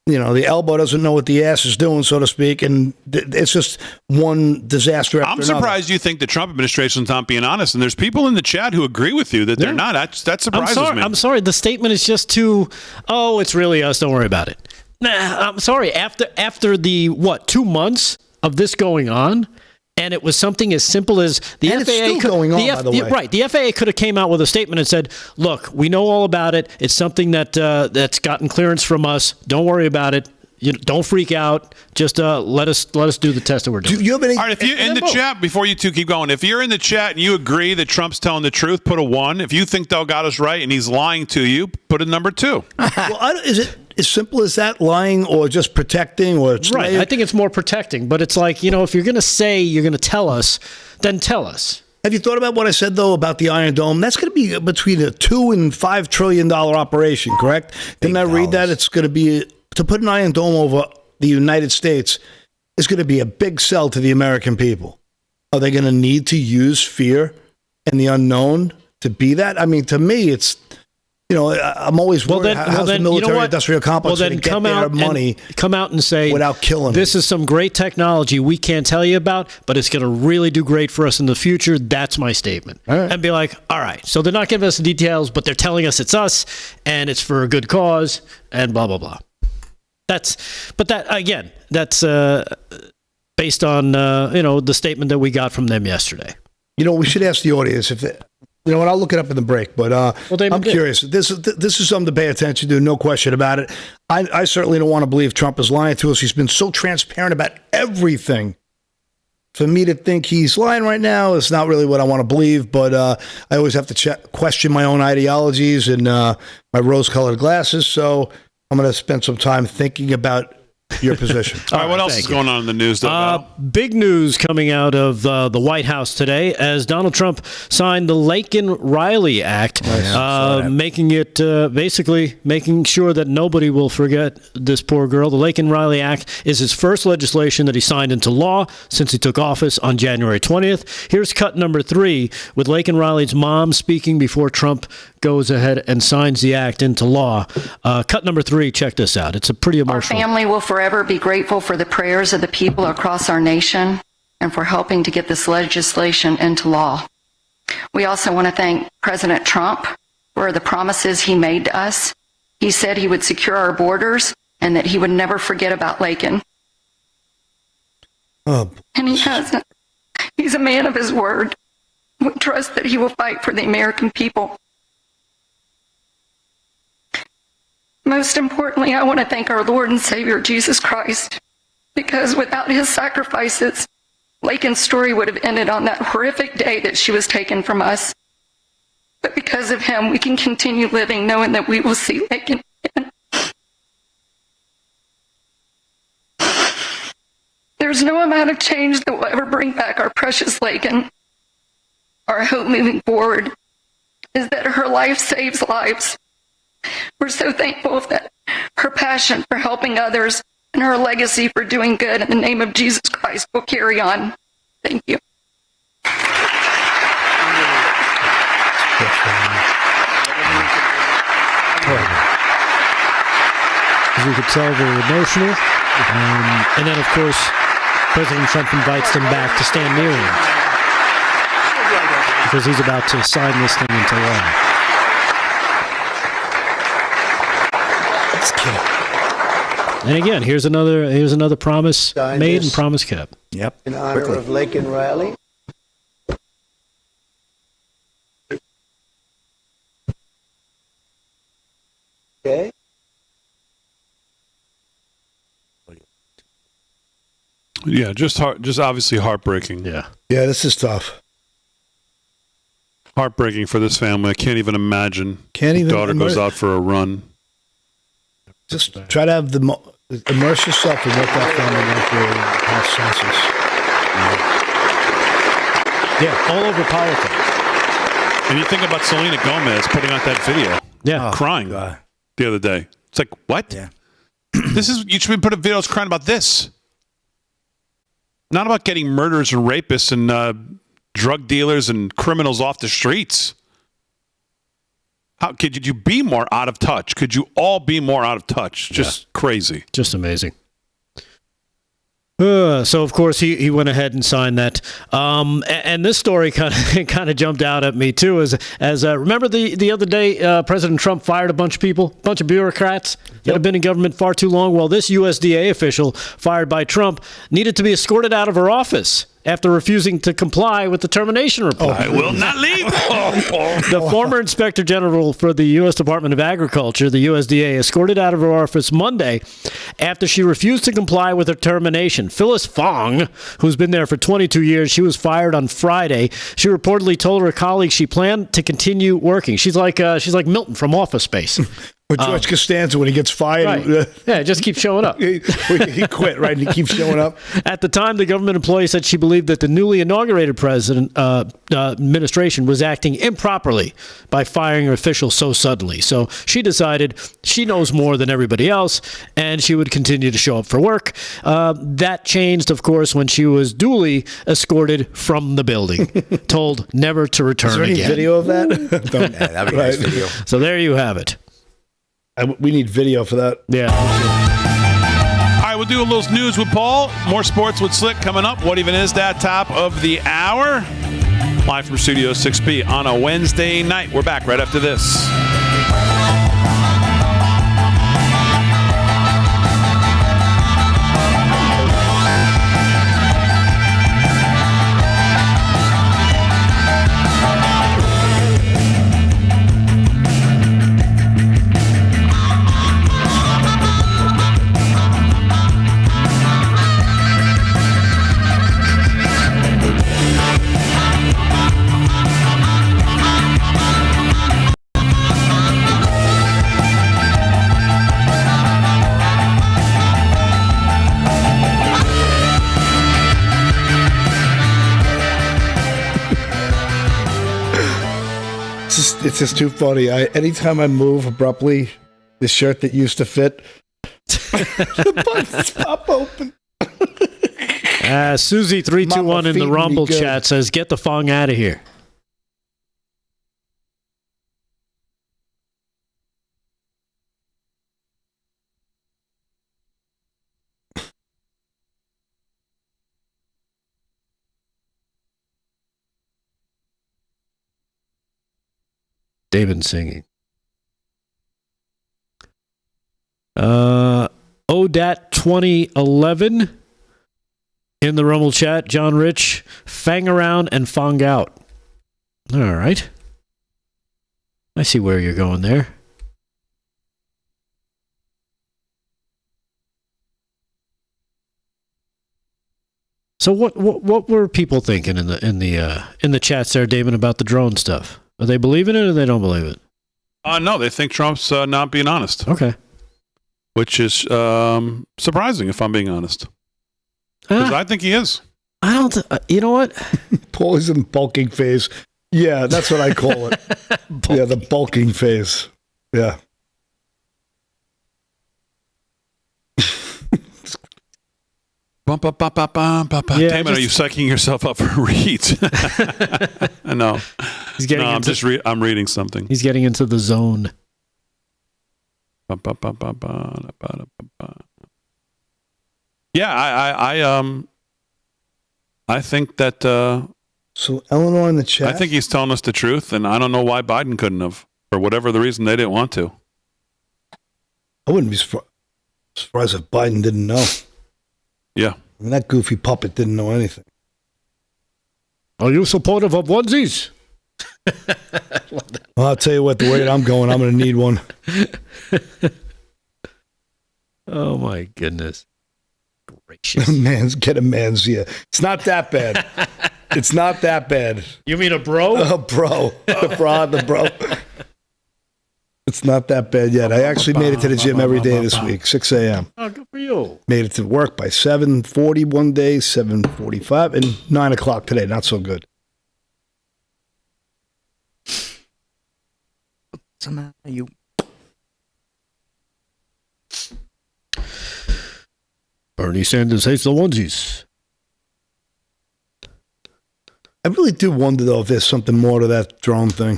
the elbow doesn't know what the ass is doing, so to speak, and it's just one disaster after I'm another. surprised you think the Trump administration's not being honest, and there's people in the chat who agree with you that they're not. That surprises me. I'm sorry. The statement is just too, it's really us. Don't worry about it. Nah, I'm sorry. After the, 2 months of this going on, and it was something as simple as the And FAA it's still going on, by the way. Right. The FAA could have came out with a statement and said, look, we know all about it. It's something that's gotten clearance from us. Don't worry about it. Don't freak out. Just let us do the test that we're doing. Do you have any? All right, if you in the chat, before you two keep going, if you're in the chat and you agree that Trump's telling the truth, put a 1. If you think Delgado's right and he's lying to you, put a number 2. Well, is it as simple as that, lying or just protecting or Right. I think it's more protecting, but it's like, if you're going to say you're going to tell us, then tell us. Have you thought about what I said, though, about the Iron Dome? That's going to be between a $2 and $5 trillion operation, correct? Didn't I read that? It's going to be, to put an Iron Dome over the United States is going to be a big sell to the American people. Are they going to need to use fear and the unknown to be that? I mean, to me, it's, I'm always worried how's the military-industrial complex going to get their money come out and say, without killing this is some great technology we can't tell you about, but it's going to really do great for us in the future. That's my statement. All right. And be like, all right, so they're not giving us the details, but they're telling us it's us, and it's for a good cause, and blah, blah, blah. That's based on, the statement that we got from them yesterday. We should ask the audience if they, what, I'll look it up in the break, but I'm curious. This is something to pay attention to, no question about it. I certainly don't want to believe Trump is lying to us. He's been so transparent about everything. For me to think he's lying right now is not really what I want to believe, but I always have to question my own ideologies and my rose-colored glasses, so I'm going to spend some time thinking about your position. All right, what else is going on in the news? Big news coming out of the White House today as Donald Trump signed the Laken-Riley Act, making it basically making sure that nobody will forget this poor girl. The Laken-Riley Act is his first legislation that he signed into law since he took office on January 20th. Here's cut number 3 with Laken-Riley's mom speaking before Trump goes ahead and signs the act into law. Cut number 3, check this out. It's a pretty emotional. Our family will forever be grateful for the prayers of the people across our nation and for helping to get this legislation into law. We also want to thank President Trump for the promises he made to us. He said he would secure our borders and that he would never forget about Laken. Oh. And he hasn't. He's a man of his word. We trust that he will fight for the American people. Most importantly, I want to thank our Lord and Savior, Jesus Christ, because without his sacrifices, Laken's story would have ended on that horrific day that she was taken from us. But because of him, we can continue living knowing that we will see Laken again. There's no amount of change that will ever bring back our precious Laken. Our hope moving forward is that her life saves lives. We're so thankful that her passion for helping others and her legacy for doing good in the name of Jesus Christ will carry on. Thank you. as you could tell, very emotional. And then, of course, President Trump invites them back to stand near him because he's about to sign this thing into law. And again, here's another promise made and promise kept. Yep. In honor of Laken Riley. Okay. Yeah, just obviously heartbreaking. Yeah. Yeah, this is tough. Heartbreaking for this family. I can't even imagine. Can't even Daughter goes out for a run. Just try to have immerse yourself in what that family went through and have census. Yeah, all over politics. And you think about Selena Gomez putting out that video, Yeah. crying God. the other day. It's like, what? Yeah. You should be putting videos crying about this. Not about getting murderers and rapists and drug dealers and criminals off the streets. How could you be more out of touch? Could you all be more out of touch? Just crazy. Just amazing. So of course he went ahead and signed that, and this story kind of jumped out at me too. As remember the other day, President Trump fired a bunch of bureaucrats that have been in government far too long. Well, this USDA official fired by Trump needed to be escorted out of her office after refusing to comply with the termination report. I will not leave. The former Inspector General for the U.S. Department of Agriculture, the USDA, escorted out of her office Monday after she refused to comply with her termination. Phyllis Fong, who's been there for 22 years, she was fired on Friday. She reportedly told her colleagues she planned to continue working. She's like Milton from Office Space. But George Costanza, when he gets fired, Right. Yeah, just keep showing up. he quit, right? And he keeps showing up. At the time, the government employee said she believed that the newly inaugurated administration was acting improperly by firing her officials so suddenly. So she decided she knows more than everybody else, and she would continue to show up for work. That changed, of course, when she was duly escorted from the building, told never to return Is there any again. video of that? Yeah, that'd be a nice video. So there you have it. We need video for that. Yeah. All right, we'll do a little news with Paul. More sports with Slick coming up. What even is that? Top of the hour. Live from Studio 6B on a Wednesday night. We're back right after this. It's just too funny. Anytime I move abruptly, the shirt that used to fit, the buttons pop open. Susie321 in the Rumble chat says, "Get the Fong out of here." David singing. ODAT 2011 in the Rumble chat. John Rich, Fang around and Fong out. All right. I see where you're going there. So what were people thinking in the chats there, David, about the drone stuff? Are they believing it or they don't believe it? No, they think Trump's not being honest, Okay. which is surprising if I'm being honest. Because I think he is. I don't. You know what? Paul is in bulking phase. Yeah, that's what I call it. Yeah, the bulking phase. Yeah. Yeah, Damon, are you psyching yourself up for reads? No. He's getting No, into, I'm reading something. He's getting into the zone. Yeah, I think that So Eleanor in the chat. I think he's telling us the truth, and I don't know why Biden couldn't have, for whatever the reason they didn't want to. I wouldn't be surprised if Biden didn't know. Yeah. I mean, that goofy puppet didn't know anything. Are you supportive of onesies? Well, I'll tell you what, the way that I'm going, I'm going to need one. Oh, my goodness. Gracious. Get a man's ear. It's not that bad. It's not that bad. You mean a bro? Bro. The bro. It's not that bad yet. I actually made it to the gym every day this week, 6 a.m. Oh, good for you. Made it to work by 7:40 one day, 7:45, and 9 o'clock today. Not so good. Somehow you. Bernie Sanders hates the onesies. I really do wonder, though, if there's something more to that drone thing.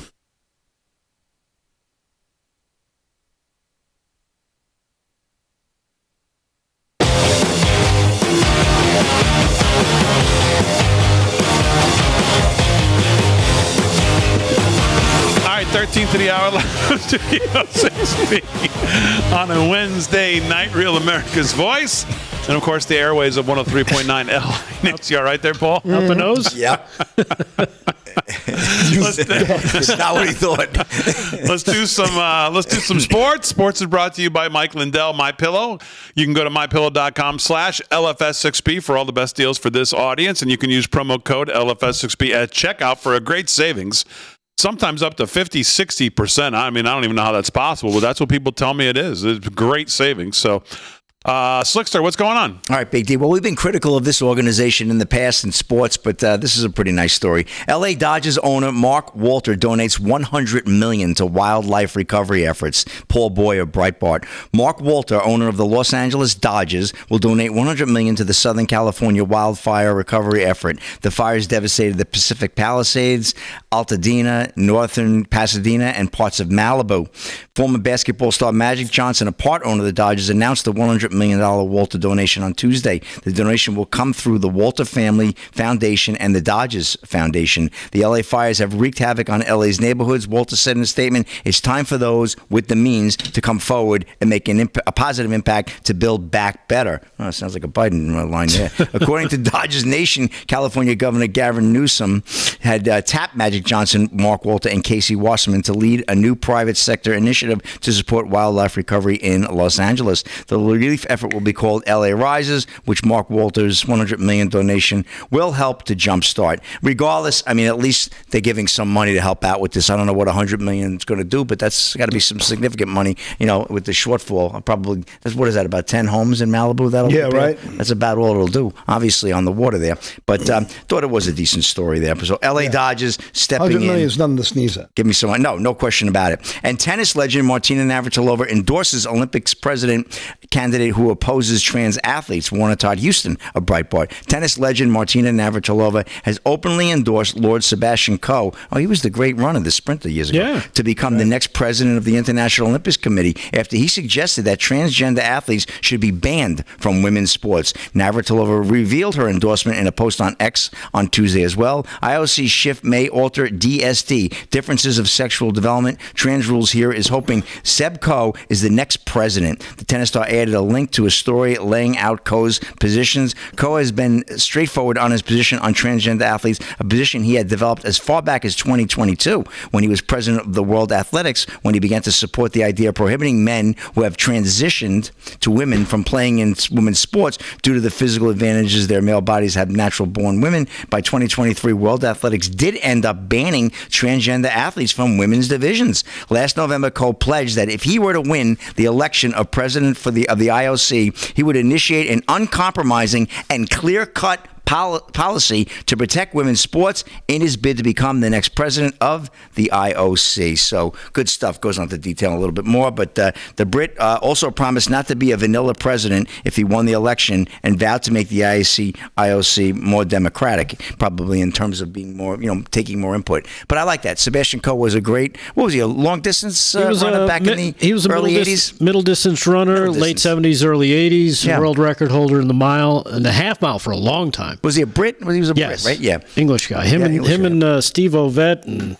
All right, 13th to the hour, Studio 6B on a Wednesday night, Real America's Voice. And, of course, the airways of 103.9 L. Nick, you all right there, Paul? Out the nose? Yeah. It's not what he thought. Let's do some sports. Sports is brought to you by Mike Lindell, MyPillow. You can go to mypillow.com/LFS6B for all the best deals for this audience, and you can use promo code LFS6B at checkout for a great savings. Sometimes up to 50, 60%. I mean, I don't even know how that's possible, but that's what people tell me it is. It's great savings. So, Slickster, what's going on? All right, Big D. Well, we've been critical of this organization in the past in sports, but this is a pretty nice story. L.A. Dodgers owner Mark Walter donates $100 million to wildlife recovery efforts. Paul Boyer of Breitbart. Mark Walter, owner of the Los Angeles Dodgers, will donate $100 million to the Southern California wildfire recovery effort. The fires devastated the Pacific Palisades, Altadena, northern Pasadena, and parts of Malibu. Former basketball star Magic Johnson, a part owner of the Dodgers, announced the $100 million Walter donation on Tuesday. The donation will come through the Walter Family Foundation and the Dodgers Foundation. The LA fires have wreaked havoc on LA's neighborhoods. Walter said in a statement, "It's time for those with the means to come forward and make a positive impact to build back better." Oh, sounds like a Biden line there. According to Dodgers Nation, California Governor Gavin Newsom had tapped Magic Johnson, Mark Walter, and Casey Wasserman to lead a new private sector initiative to support wildlife recovery in Los Angeles. The relief effort will be called LA Rises, which Mark Walter's $100 million donation will help to jumpstart. Regardless, I mean, at least they're giving some money to help out with this. I don't know what $100 million is going to do, but that's got to be some significant money, you know, with the shortfall. Probably, what is that, about 10 homes in Malibu? Yeah, right. That's about all it'll do, obviously, on the water there. But thought it was a decent story there. So LA Dodgers stepping in. $100 million is nothing to sneeze at. Give me some. No question about it. And tennis legend Martina Navratilova endorses Olympics president candidate who opposes trans athletes. Warner Todd Houston of Breitbart. Tennis legend Martina Navratilova has openly endorsed Lord Sebastian Coe. Oh, he was the great runner, the sprinter years ago. Yeah. To become the next president of the International Olympics Committee after he suggested that transgender athletes should be banned from women's sports. Navratilova revealed her endorsement in a post on X on Tuesday as well. IOC shift may alter DSD, differences of sexual development. Trans rules here is hoping Seb Coe is the next president. The tennis star added a link to a story laying out Coe's positions. Coe has been straightforward on his position on transgender athletes, a position he had developed as far back as 2022 when he was president of the World Athletics, when he began to support the idea of prohibiting men who have transitioned to women from playing in women's sports due to the physical advantages their male bodies have natural-born women. By 2023, World Athletics did end up banning transgender athletes from women's divisions. Last November, Coe pledged that if he were to win the election of president of the IOC, he would initiate an uncompromising and clear-cut policy to protect women's sports in his bid to become the next president of the IOC. So good stuff. Goes on to detail a little bit more. But the Brit also promised not to be a vanilla president if he won the election, and vowed to make the IOC more democratic, probably in terms of being more, taking more input. But I like that. Sebastian Coe was a great, what was he, a long distance runner back in the early 80s? Middle distance runner, late 70s, early 80s, world record holder in the mile and the half mile for a long time. Was he a Brit? He was a Brit, right? Yeah. English guy. Him and Steve Ovett, and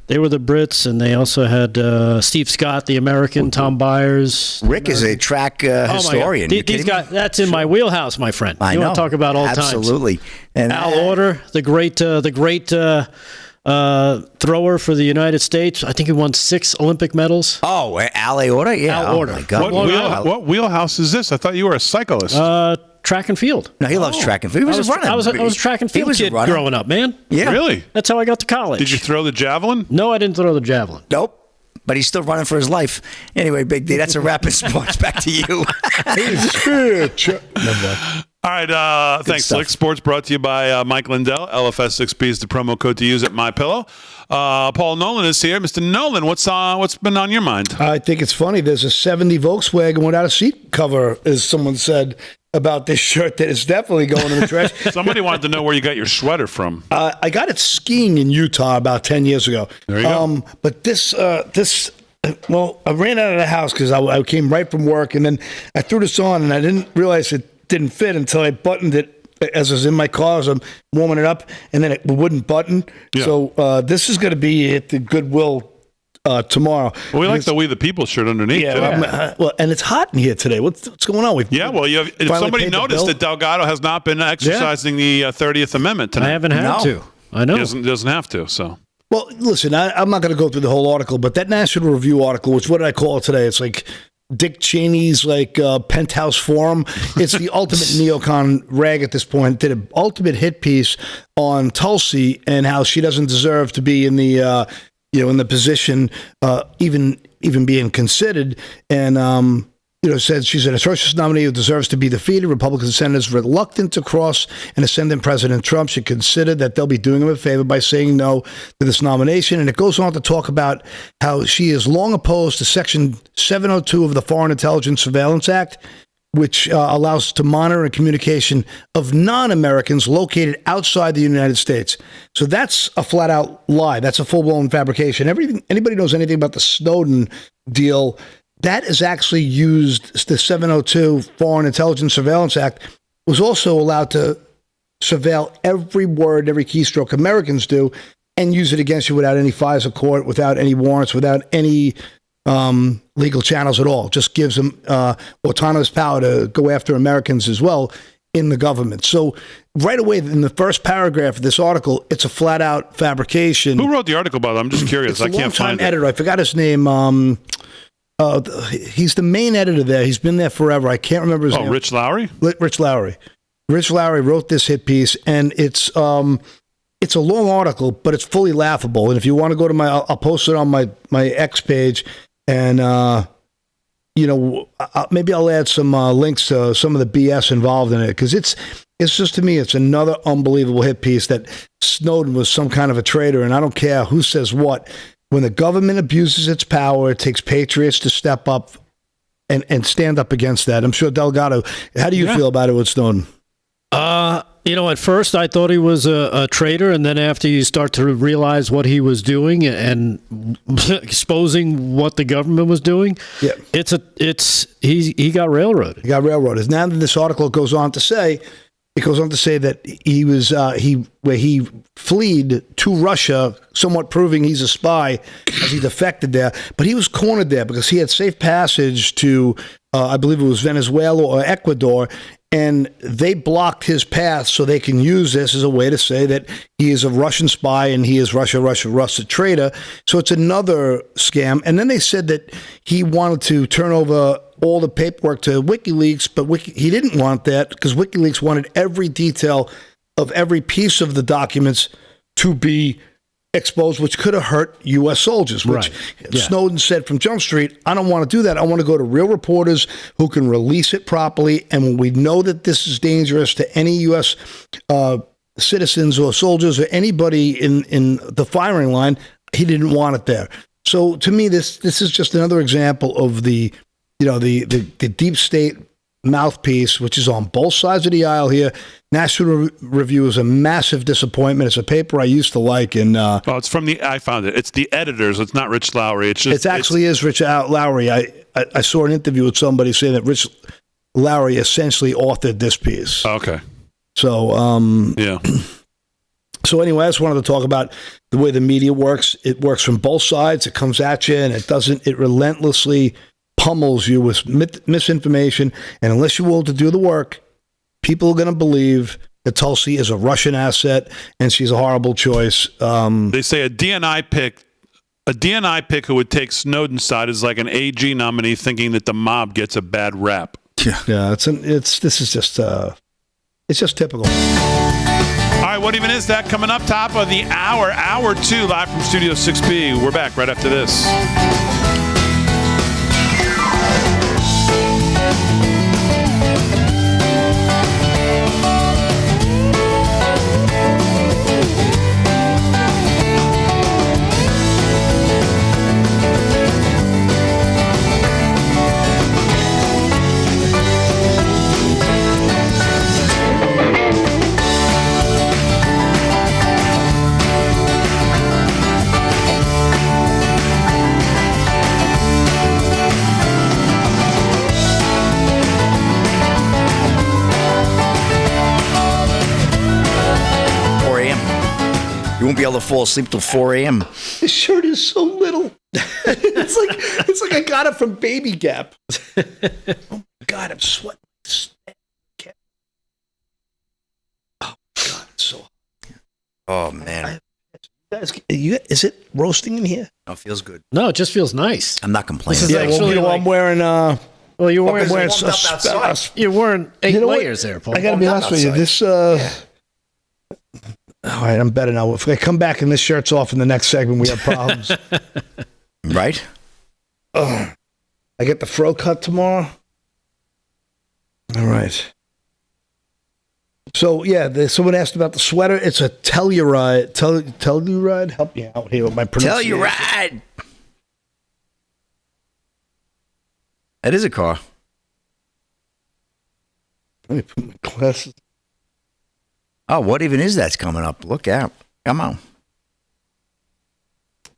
they were the Brits, and they also had Steve Scott, the American, Tom Byers. Great is a track historian. These guys, that's in my wheelhouse, my friend. I know. Want to talk about all times. Absolutely. And Al Order, the great thrower for the United States. I think he won 6 Olympic medals. Oh, Al Aorta? Yeah. Al Order. My God. What wheelhouse is this? I thought you were a cyclist. Track and field. No, he loves track and field. He was a runner. I was a track and field kid growing up, man. Yeah. Really? That's how I got to college. Did you throw the javelin? No, I didn't throw the javelin. Nope. But he's still running for his life. Anyway, Big D, that's a wrap in sports. Back to you. All right, thanks, stuff. Slick. Sports brought to you by Mike Lindell. LFS6B is the promo code to use at MyPillow. Paul Nolan is here. Mr. Nolan, what's been on your mind? I think it's funny. There's a 70 Volkswagen without a seat cover, as someone said about this shirt, that is definitely going in the trash. Somebody wanted to know where you got your sweater from. I got it skiing in Utah about 10 years ago. There you go. But well, I ran out of the house because I came right from work, and then I threw this on, and I didn't realize it didn't fit until I buttoned it as I was in my car as I'm warming it up, and then it wouldn't button. Yeah. So this is going to be at the Goodwill tomorrow. Well, we like the We the People shirt underneath. Yeah, well, and it's hot in here today. What's going on? If somebody noticed that Delgado has not been exercising the 30th Amendment tonight. I haven't had to. I know. He doesn't have to, so. Well, listen, I'm not going to go through the whole article, but that National Review article, which what did I call it today? It's like Dick Cheney's penthouse forum. It's the ultimate neocon rag at this point. Did an ultimate hit piece on Tulsi and how she doesn't deserve to be in the in the position, even being considered, and said she's an atrocious nominee who deserves to be defeated. Republican senators reluctant to cross an ascendant President Trump should consider that they'll be doing him a favor by saying no to this nomination. And it goes on to talk about how she is long opposed to Section 702 of the Foreign Intelligence Surveillance Act, which allows to monitor and communication of non-Americans located outside the United States. So that's a flat-out lie. That's a full-blown fabrication. Anybody knows anything about the Snowden deal, that is actually used. The 702 Foreign Intelligence Surveillance Act was also allowed to surveil every word, every keystroke Americans do, and use it against you without any FISA court, without any warrants, without any legal channels at all. Just gives them autonomous power to go after Americans as well in the government. So right away in the first paragraph of this article, it's a flat-out fabrication. Who wrote the article about it? I'm just curious. I can't find it. Editor. I forgot his name. He's the main editor there. He's been there forever. I can't remember his name. Rich Lowry? Rich Lowry. Rich Lowry wrote this hit piece, and it's a long article, but it's fully laughable. And if you want to go to I'll post it on my X page, and maybe I'll add some links to some of the BS involved in it, because it's just, to me, it's another unbelievable hit piece that Snowden was some kind of a traitor, and I don't care who says what. When the government abuses its power, it takes patriots to step up and stand up against that. I'm sure Delgado, how do you feel about it with Snowden? At first I thought he was a traitor, and then after you start to realize what he was doing and exposing what the government was doing, he got railroaded. He got railroaded. Now that this article goes on to say, that he was he fled to Russia, somewhat proving he's a spy as he defected there. But he was cornered there because he had safe passage to, I believe it was Venezuela or Ecuador, and they blocked his path so they can use this as a way to say that he is a Russian spy and he is Russia traitor. So it's another scam. And then they said that he wanted to turn over all the paperwork to WikiLeaks, but he didn't want that because WikiLeaks wanted every detail of every piece of the documents to be exposed, which could have hurt U.S. soldiers, which Right. Yeah. Snowden said from Jump Street, I don't want to do that. I want to go to real reporters who can release it properly. And when we know that this is dangerous to any U.S. Citizens or soldiers or anybody in the firing line, he didn't want it there. So to me, this is just another example of the deep state mouthpiece, which is on both sides of the aisle here. National Review is a massive disappointment. It's a paper I used to like, and Oh, it's from I found it. It's the editors. It's not Rich Lowry. It's just. it actually is Rich Lowry. I saw an interview with somebody saying that Rich Lowry essentially authored this piece. Okay. So, Yeah. So anyway, I just wanted to talk about the way the media works. It works from both sides. It comes at you, and it relentlessly pummels you with misinformation. And unless you're willing to do the work, people are going to believe that Tulsi is a Russian asset and she's a horrible choice. They say a DNI pick who would take Snowden's side is like an AG nominee thinking that the mob gets a bad rap. Yeah, this is just it's just typical. All right, what even is that? Coming up top of the hour 2, live from Studio 6B. We're back right after this. You won't be able to fall asleep till 4 a.m. This shirt is so little. it's like I got it from Baby Gap. Oh my God, I'm sweating. Oh God, it's so hot. Oh, man. Guys, is it roasting in here? Oh, it feels good. No, it just feels nice. I'm not complaining. This is actually I'm wearing Well, you weren't wearing warmed up outside. you weren't 8 You know what? layers there, Paul. I gotta be warmed up honest with you. outside. This all right, I'm better now. If I come back and this shirt's off in the next segment, we have problems. Right? I get the fro cut tomorrow. All right. So yeah, someone asked about the sweater. It's a Telluride. Telluride. Help me out here with my Tell pronunciation. you right. That is a car. Let me put my glasses. Oh, what even is that's coming up? Look out. Come on.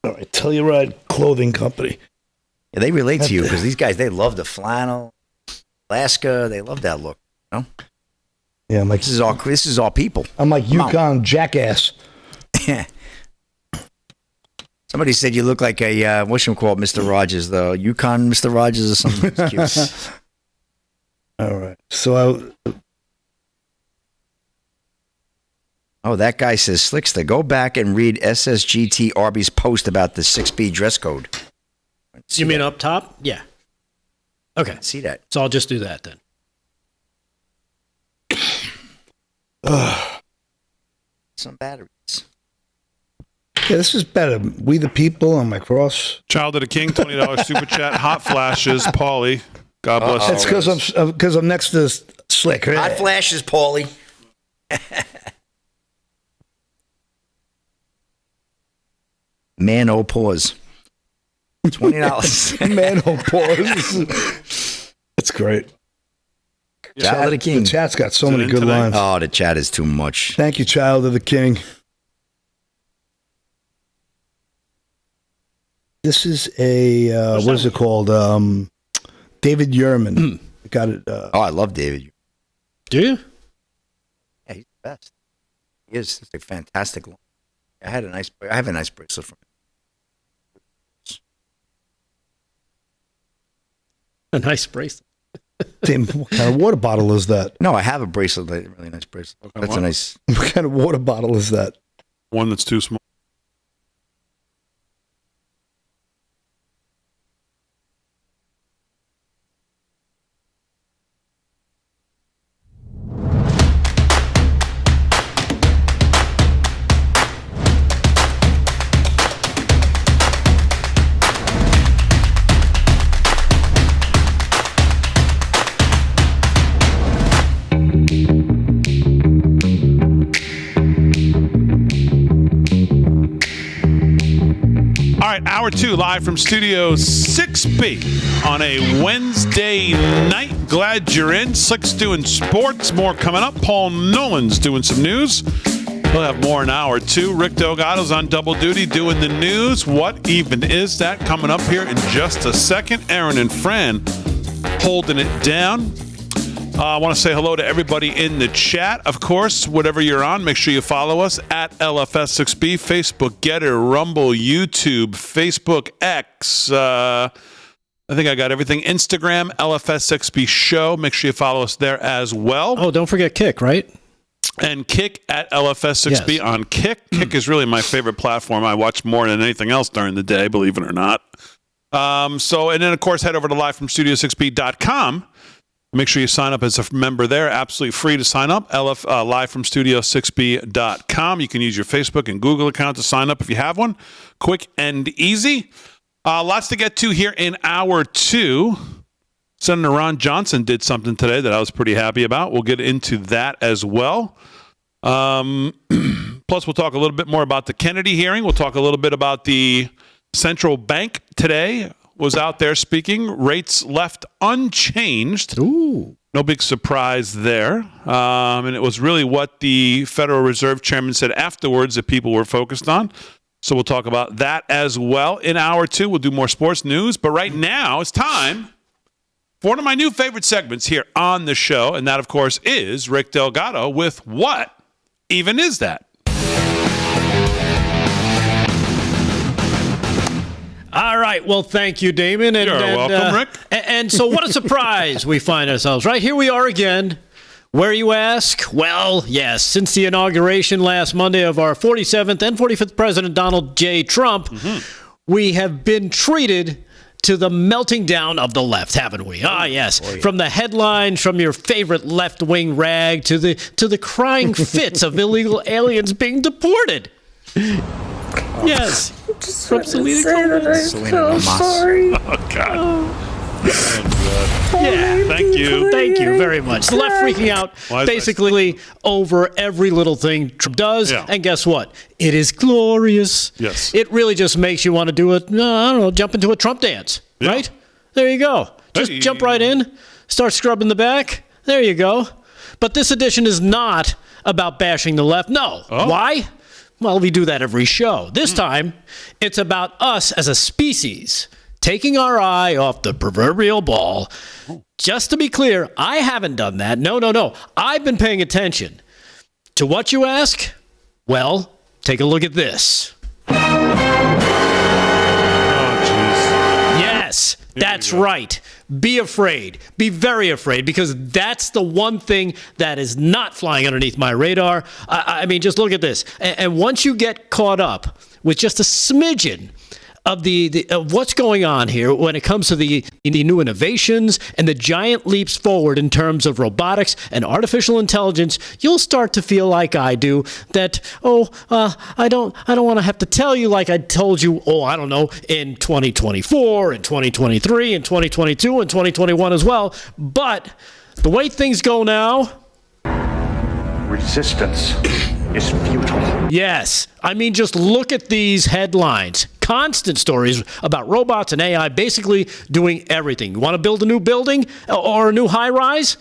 All right, Telluride Clothing Company. Yeah, they relate to you because these guys, they love the flannel. Alaska, they love that look. You know? Yeah, I'm like This is all people. I'm like Come on. Yukon jackass. Somebody said you look like a whatchamacallit, Mr. Rogers, though. Yukon Mr. Rogers or something. It's cute. All right. So Oh, that guy says, Slickster, go back and read SSGT Arby's post about the 6B dress code. You mean up top? Yeah. Okay. See that? So I'll just do that then. Some batteries. yeah, this is better. We the People on my cross. Child of the King, $20 super chat. Hot flashes, Paulie. God bless That's you. because I'm next to Slick. Hot flashes, Paulie. Man, oh, pause. $20. Man, oh, pause. It's great. Child of the King. The chat's got so Is it many in good today? lines. Oh, the chat is too much. Thank you, Child of the King. This is a what is it called? David Yurman. Got it. Oh, I love David. Do you? Yeah, he's the best. He is. It's a fantastic line. I have a nice bracelet from him. A nice bracelet. Tim, what kind of water bottle is that? No, I have a bracelet, a really nice bracelet. Okay, That's what? a nice. What kind of water bottle is that? One that's too small. hour 2, live from Studio 6B on a Wednesday night. Glad you're in. Slick's doing sports. More coming up. Paul Nolan's doing some news. We'll have more in hour 2. Rick Delgado's on double duty doing the news. What even is that? Coming up here in just a second. Aaron and Fran holding it down. I want to say hello to everybody in the chat. Of course, whatever you're on, make sure you follow us at LFS6B, Facebook, Getter, Rumble, YouTube, Facebook, X. I think I got everything. Instagram, LFS6B Show. Make sure you follow us there as well. Oh, don't forget Kick, right? And Kick at LFS6B on Kick. Kick is really my favorite platform. I watch more than anything else during the day, believe it or not. And then, of course, head over to livefromstudio6b.com. Make sure you sign up as a member there. Absolutely free to sign up. livefromstudio6b.com. You can use your Facebook and Google account to sign up if you have one. Quick and easy. Lots to get to here in hour 2. Senator Ron Johnson did something today that I was pretty happy about. We'll get into that as well. Plus, we'll talk a little bit more about the Kennedy hearing. We'll talk a little bit about the central bank today. Was out there speaking. Rates left unchanged. Ooh. No big surprise there. And it was really what the Federal Reserve Chairman said afterwards that people were focused on. So we'll talk about that as well. In hour 2, we'll do more sports news. But right now, it's time for one of my new favorite segments here on the show. And that, of course, is Rick Delgado with What Even Is That? All right. Well, thank you, Damon. You're welcome, Rick. And so what a surprise we find ourselves. Right here we are again. Where, you ask? Well, yes, since the inauguration last Monday of our 47th and 45th President Donald J. Trump, we have been treated to the melting down of the left, haven't we? Ah, yes. From the headlines from your favorite left-wing rag to the crying fits of illegal aliens being deported. Yes. From Selena Gomez. Selena Gomez. Oh, God. Yeah, thank you. Thank you very much. The left freaking out basically over every little thing Trump does. Yeah. And guess what? It is glorious. Yes. It really just makes you want to do it, I don't know, jump into a Trump dance, Yeah. right? There you go. Just Hey. jump right in, start scrubbing the back. There you go. But this edition is not about bashing the left. No. Oh. Why? Well, we do that every show. This time, it's about us as a species taking our eye off the proverbial ball. Just to be clear, I haven't done that. No. I've been paying attention. To what, you ask? Well, take a look at this. Oh, jeez. Yes, that's right. Be afraid. Be very afraid, because that's the one thing that is not flying underneath my radar. I mean, just look at this. And once you get caught up with just a smidgen of of what's going on here when it comes to the new innovations and the giant leaps forward in terms of robotics and artificial intelligence, you'll start to feel like I do that, I don't want to have to tell you like I told you, I don't know, in 2024 and 2023 and 2022 and 2021 as well. But the way things go now, resistance is futile. yes. I mean, just look at these headlines. Constant stories about robots and AI basically doing everything. You want to build a new building or a new high-rise?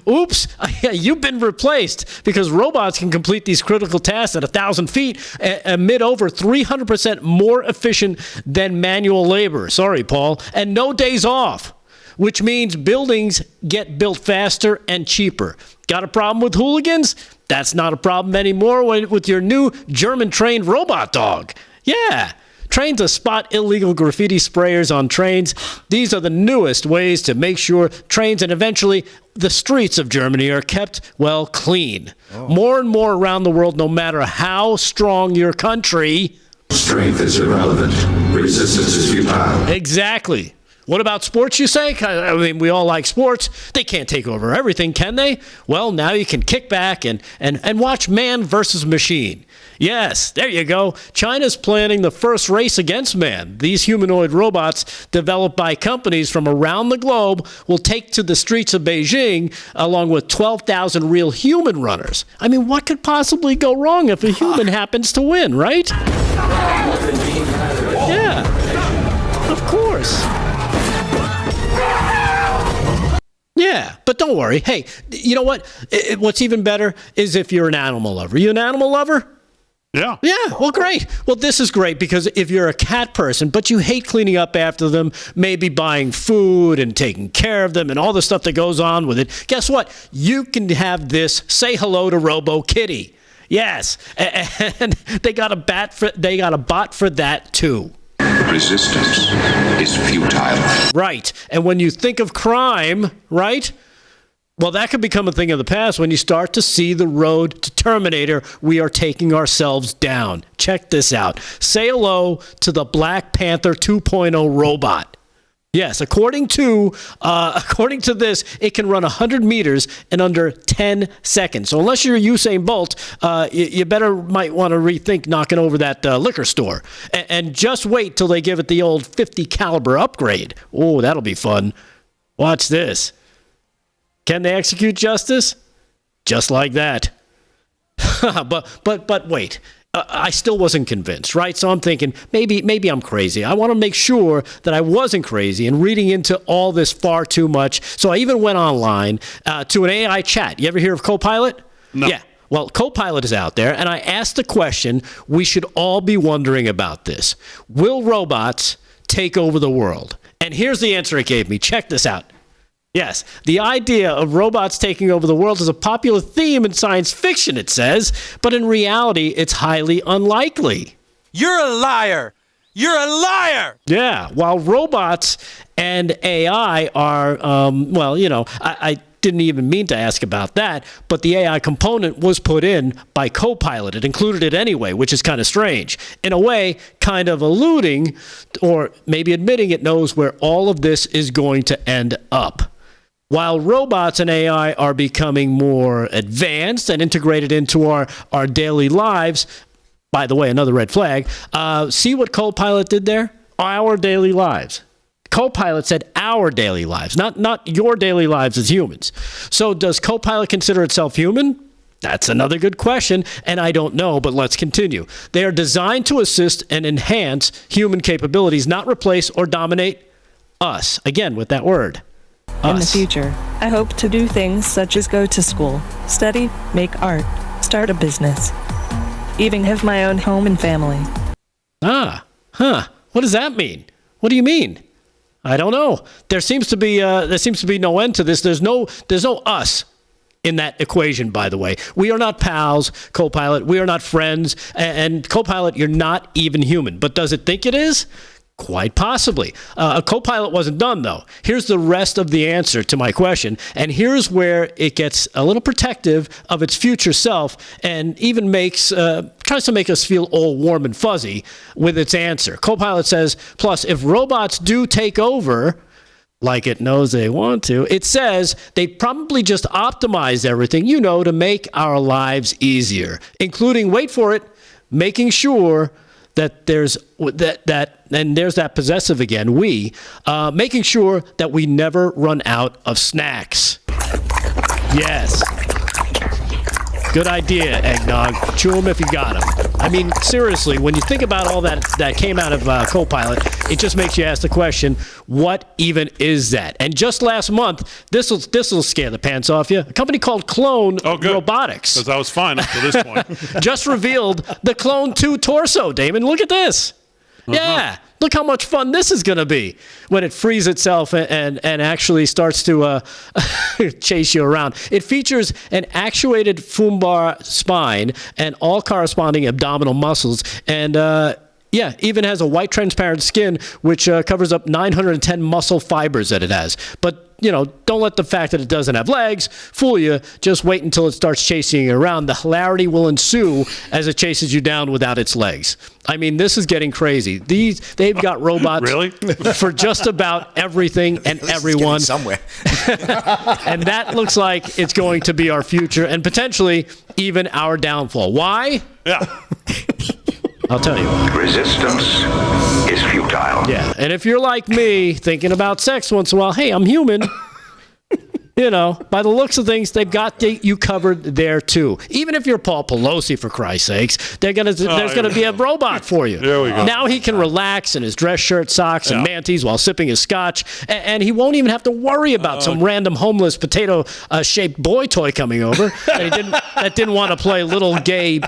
Oops, you've been replaced, because robots can complete these critical tasks at 1,000 feet amid over 300% more efficient than manual labor. Sorry, Paul. And no days off, which means buildings get built faster and cheaper. Got a problem with hooligans? That's not a problem anymore with your new German-trained robot dog. Yeah. Trained to spot illegal graffiti sprayers on trains. These are the newest ways to make sure trains and eventually the streets of Germany are kept, well, clean. More and more around the world, no matter how strong your country. Strength is irrelevant. Resistance is futile. Exactly. What about sports, you say? I mean, we all like sports. They can't take over everything, can they? Well, now you can kick back and watch man versus machine. Yes, there you go. China's planning the first race against man. These humanoid robots, developed by companies from around the globe, will take to the streets of Beijing along with 12,000 real human runners. I mean, what could possibly go wrong if a human happens to win, right? Yeah. course. Yeah, but don't worry. Hey, you know what? What's even better is if you're an animal lover. You an animal lover? Yeah. Yeah, well, great. Well, this is great because if you're a cat person, but you hate cleaning up after them, maybe buying food and taking care of them and all the stuff that goes on with it, guess what? You can have this. Say hello to Robo Kitty. Yes, and they got a bot for that too. Resistance is futile. Right. And when you think of crime, right? Well, that could become a thing of the past when you start to see the road to Terminator. We are taking ourselves down. Check this out. Say hello to the Black Panther 2.0 robot. Yes, according to this, it can run 100 meters in under 10 seconds. So unless you're Usain Bolt, you might want to rethink knocking over that liquor store. And just wait till they give it the old 50 caliber upgrade. Oh, that'll be fun. Watch this. Can they execute justice? Just like that. But wait. I still wasn't convinced, right? So I'm thinking maybe I'm crazy. I want to make sure that I wasn't crazy and reading into all this far too much. So I even went online to an AI chat. You ever hear of Copilot? No. Yeah. Well, Copilot is out there, and I asked the question we should all be wondering about this. Will robots take over the world? And here's the answer it gave me. Check this out. Yes, the idea of robots taking over the world is a popular theme in science fiction, it says, but in reality, it's highly unlikely. You're a liar! You're a liar! Yeah, while robots and AI are, I didn't even mean to ask about that, but the AI component was put in by Copilot. It included it anyway, which is kind of strange. In a way, kind of alluding, or maybe admitting it knows where all of this is going to end up. While robots and AI are becoming more advanced and integrated into our daily lives, by the way, another red flag, see what Copilot did there? Our daily lives. Copilot said our daily lives, not your daily lives as humans. So does Copilot consider itself human? That's another good question, and I don't know, but let's continue. They are designed to assist and enhance human capabilities, not replace or dominate us. Again, with that word. In the future, I hope to do things such as go to school, study, make art, start a business, even have my own home and family. What does that mean? What do you mean? I don't know. There seems to be no end to this. There's no us in that equation, by the way. We are not pals, Copilot. We are not friends. And Copilot, you're not even human. But does it think it is? Quite possibly. A Copilot wasn't done, though. Here's the rest of the answer to my question, and here's where it gets a little protective of its future self and even tries to make us feel all warm and fuzzy with its answer. Copilot says, plus, if robots do take over, like it knows they want to, it says they probably just optimize everything, to make our lives easier, including, wait for it, making sure that there's that possessive again, making sure that we never run out of snacks. Yes. Good idea, Eggnog. Chew them if you got them. I mean, seriously, when you think about all that came out of Copilot, it just makes you ask the question, what even is that? And just last month, this will scare the pants off you. A company called Clone Robotics. Because I was fine up to this point. just revealed the Clone 2 torso, Damon. Look at this. Yeah. Look how much fun this is going to be when it frees itself and actually starts to chase you around. It features an actuated lumbar spine and all corresponding abdominal muscles. And even has a white transparent skin, which covers up 910 muscle fibers that it has. But, don't let the fact that it doesn't have legs fool you. Just wait until it starts chasing you around. The hilarity will ensue as it chases you down without its legs. I mean, this is getting crazy. They've got robots really? for just about everything and everyone. Somewhere. And that looks like it's going to be our future and potentially even our downfall. Why? Yeah. I'll tell you. Resistance is futile. Yeah, and if you're like me, thinking about sex once in a while, hey, I'm human. You know, by the looks of things, they've got you covered there too. Even if you're Paul Pelosi, for Christ's sakes, there's gonna be a robot for you. There we go. Now he can relax in his dress shirt, socks, and manties while sipping his scotch, and he won't even have to worry about some random homeless potato-shaped boy toy coming over that didn't want to play little gay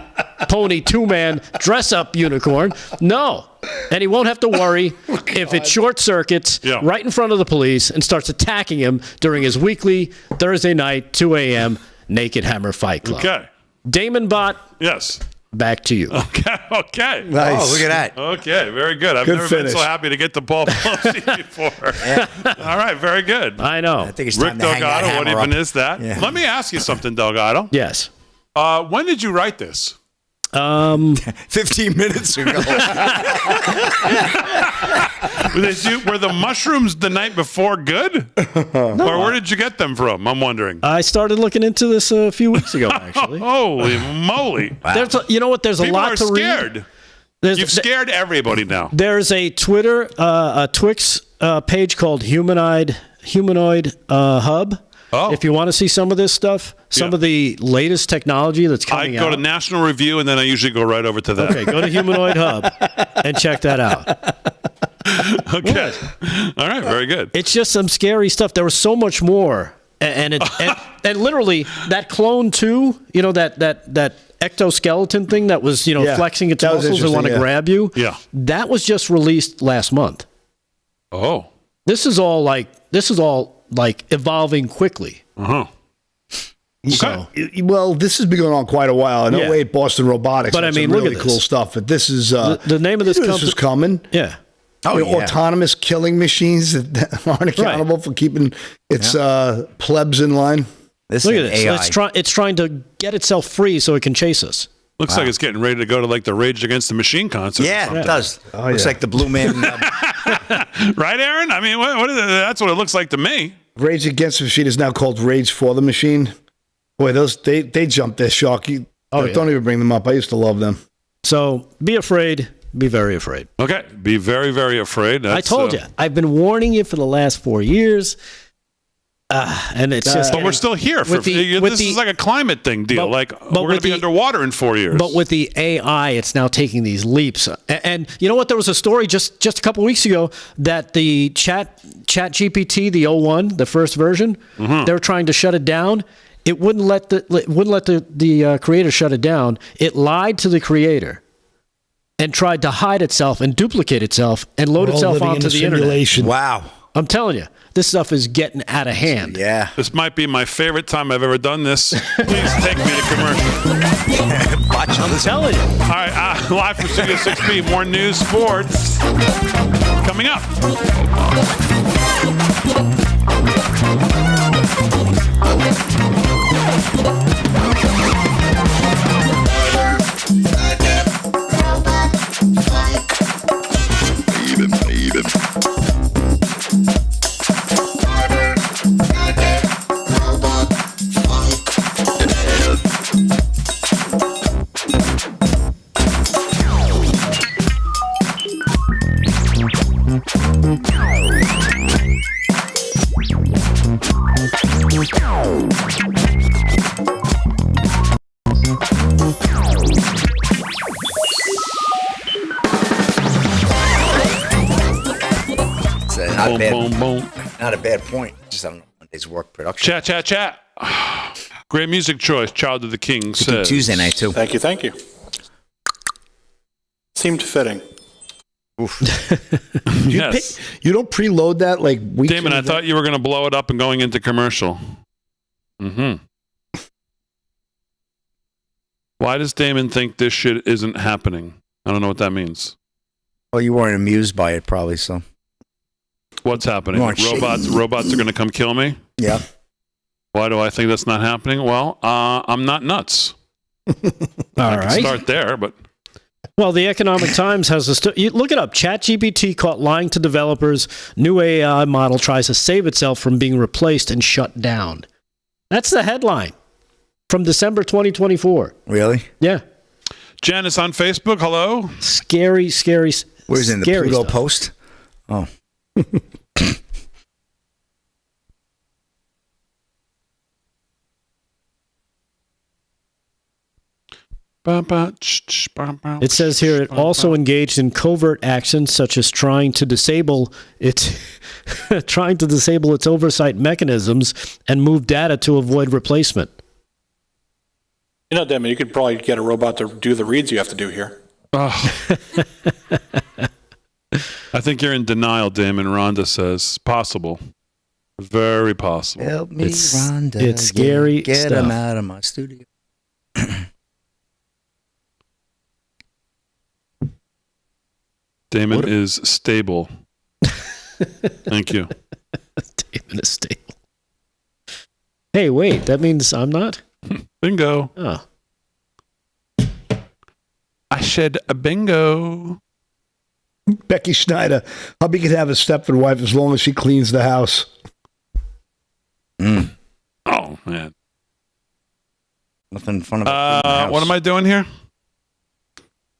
pony two-man dress-up unicorn. No. And he won't have to worry if it short circuits right in front of the police and starts attacking him during his weekly Thursday night, 2 a.m. Naked Hammer Fight Club. Okay. Damon Bot. Yes. Back to you. Okay. Nice. Oh, look at that. Okay, very good. I've never been so happy to get to Paul Pelosi before. All right, very good. I know. I think it's Rick time to hang that Delgado, what hammer even up. is that? Yeah. Let me ask you something, Delgado. Yes. When did you write this? 15 minutes ago. Were the mushrooms the night before good? Or where did you get them from? I'm wondering. I started looking into this a few weeks ago, actually. Holy moly. You know what? There's People a lot are to scared. read. You've scared everybody now. There's a Twitter, a Twix page called Humanoid Hub. Oh. If you want to see some of this stuff, some of the latest technology that's I coming out. go to National Review, and then I usually go right over to that. Okay, go to Humanoid Hub and check that out. Okay. All right, very good. It's just some scary stuff. There was so much more. And literally, that Clone 2, you know, that exoskeleton thing that was, flexing its that was muscles and want to interesting, grab you. Yeah. That was just released last month. Oh. This is all evolving quickly. Uh-huh. So, Well, this has been going on quite a while. I know Yeah. Boston Robotics. But I had some mean, look really at cool this. stuff. But this is the name of this this was coming. yeah. Autonomous killing machines that aren't accountable for keeping its plebs in line. This Look is at this. AI. It's trying to get itself free so it can chase us. Looks like it's getting ready to go to like the Rage Against the Machine concert. Yeah, or it does. Oh, Looks yeah. like the Blue Man. Right, Aaron? I mean, what is it? That's what it looks like to me. Rage Against the Machine is now called Rage for the Machine. Boy, they jumped their shark. Don't even bring them up. I used to love them. So be afraid. Be very afraid. Okay. Be very, very afraid. I told you. I've been warning you for the last 4 years. And it's just. But we're still here. This is like a climate thing deal. We're going to be underwater in 4 years. But with the AI, it's now taking these leaps. And you know what? There was a story just a couple weeks ago that the Chat GPT, the 01, the first version, they were trying to shut it down. It wouldn't let the creator shut it down. It lied to the creator and tried to hide itself and duplicate itself and load itself onto the internet. Wow. I'm telling you, this stuff is getting out of hand. Yeah. This might be my favorite time I've ever done this. Please take me to commercial. I'm telling you. All right, live from Studio 6B, more news, sports coming up. Not a bad, Boom, boom. not a bad point. Just I don't know Monday's work production. Chat. Great music choice. Child of the King Could do says. Tuesday night too. Thank you. Seemed fitting. Yes. You don't preload that like weeks. Damon, I thought you were going to blow it up and going into commercial. Why does Damon think this shit isn't happening? I don't know what that means. Well, you weren't amused by it, probably. So What's happening? More shit. Robots are going to come kill me? yeah. Why do I think that's not happening? Well, I'm not nuts. All I right. can start there, but Well, the Economic Times has a look it up. ChatGPT caught lying to developers. New AI model tries to save itself from being replaced and shut down. That's the headline from December 2024. Really? Yeah. Janice on Facebook, hello. Scary. Where's it in the scary Pluto stuff. Post? Oh. It says here it also engaged in covert actions such as trying to disable its oversight mechanisms and move data to avoid replacement. Damon, you could probably get a robot to do the reads you have to do here. Oh. I think you're in denial, Damon. Rhonda says possible, very possible. Help me, It's- Rhonda. it's scary Get stuff. him out of my studio. Damon is stable. Thank you. Damon is stable. Hey, wait, that means I'm not? Bingo. Oh. I said a bingo. Becky Schneider, hubby can have a Stepford wife as long as she cleans the house. Oh, man. Nothing in front of it. What am I doing here?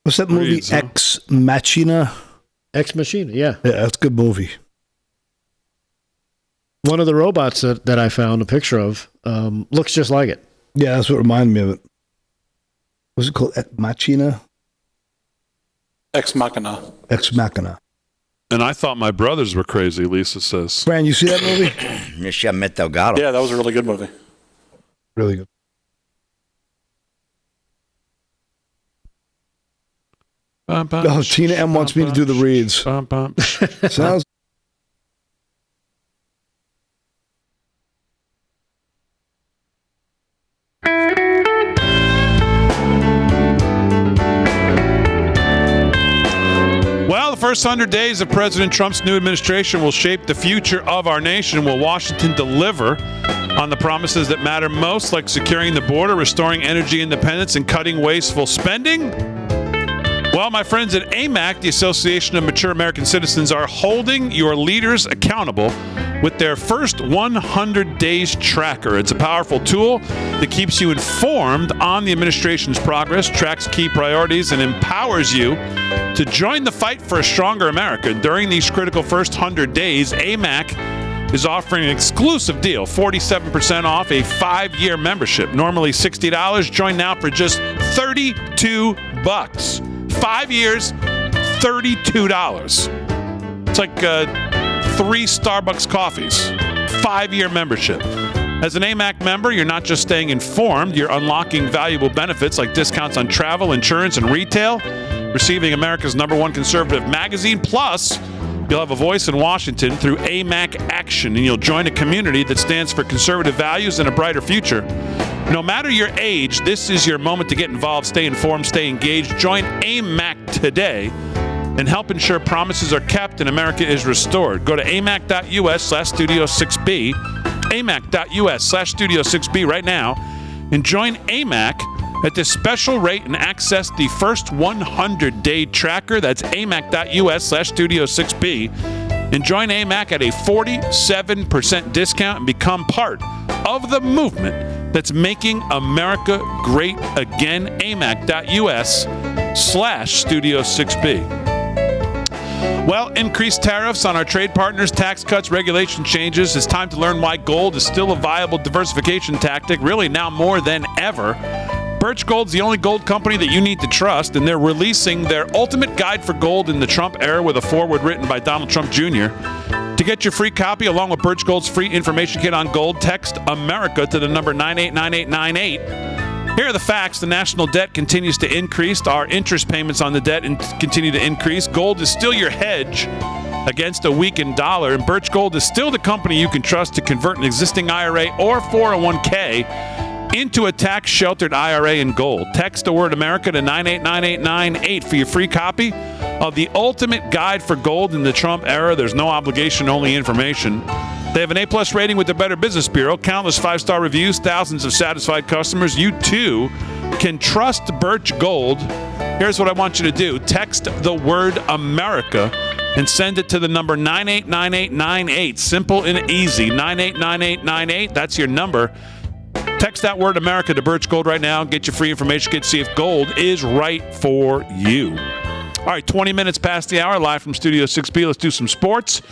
What's that movie? Reads, huh? Ex Machina? Ex Machina, yeah. Yeah, that's a good movie. One of the robots that I found a picture of looks just like it. Yeah, that's what reminded me of it. What's it called? Ex Machina? Ex Machina. Ex Machina. And I thought my brothers were crazy, Lisa says. Fran, you see that movie? Michelle Met Delgado. Yeah, that was a really good movie. Really good. Oh, Tina M wants me to do the reads. Sounds. Well, the first 100 days of President Trump's new administration will shape the future of our nation. Will Washington deliver on the promises that matter most, like securing the border, restoring energy independence, and cutting wasteful spending? Well, my friends at AMAC, the Association of Mature American Citizens, are holding your leaders accountable with their first 100 Days Tracker. It's a powerful tool that keeps you informed on the administration's progress, tracks key priorities, and empowers you to join the fight for a stronger America. During these critical first 100 days, AMAC is offering an exclusive deal, 47% off a 5-year membership. Normally $60. Join now for just $32. 5 years, $32. It's like 3 Starbucks coffees. 5-year membership. As an AMAC member, you're not just staying informed, you're unlocking valuable benefits like discounts on travel, insurance, and retail, receiving America's #1 conservative magazine, plus you'll have a voice in Washington through AMAC Action, and you'll join a community that stands for conservative values and a brighter future. No matter your age, this is your moment to get involved, stay informed, stay engaged. Join AMAC today and help ensure promises are kept and America is restored. Go to amac.us/Studio6B, amac.us/Studio6B right now, and join AMAC at this special rate and access the first 100-day tracker. That's amac.us/Studio6B. And join AMAC at a 47% discount and become part of the movement that's making America great again. amac.us/Studio6B. Well, increased tariffs on our trade partners, tax cuts, regulation changes. It's time to learn why gold is still a viable diversification tactic, really now more than ever. Birch Gold's the only gold company that you need to trust, and they're releasing their ultimate guide for gold in the Trump era with a foreword written by Donald Trump Jr. To get your free copy, along with Birch Gold's free information kit on gold, text America to the number 989898. Here are the facts. The national debt continues to increase. Our interest payments on the debt continue to increase. Gold is still your hedge against a weakened dollar, and Birch Gold is still the company you can trust to convert an existing IRA or 401k into a tax-sheltered IRA in gold. Text the word America to 989898 for your free copy of the ultimate guide for gold in the Trump era. There's no obligation, only information. They have an A+ rating with the Better Business Bureau, countless 5-star reviews, thousands of satisfied customers. You, too, can trust Birch Gold. Here's what I want you to do. Text the word America and send it to the number 989898. Simple and easy. 989898. That's your number. Text that word America to Birch Gold right now. Get your free information kit. See if gold is right for you. All right, 20 minutes past the hour, live from Studio 6B. Let's do some sports.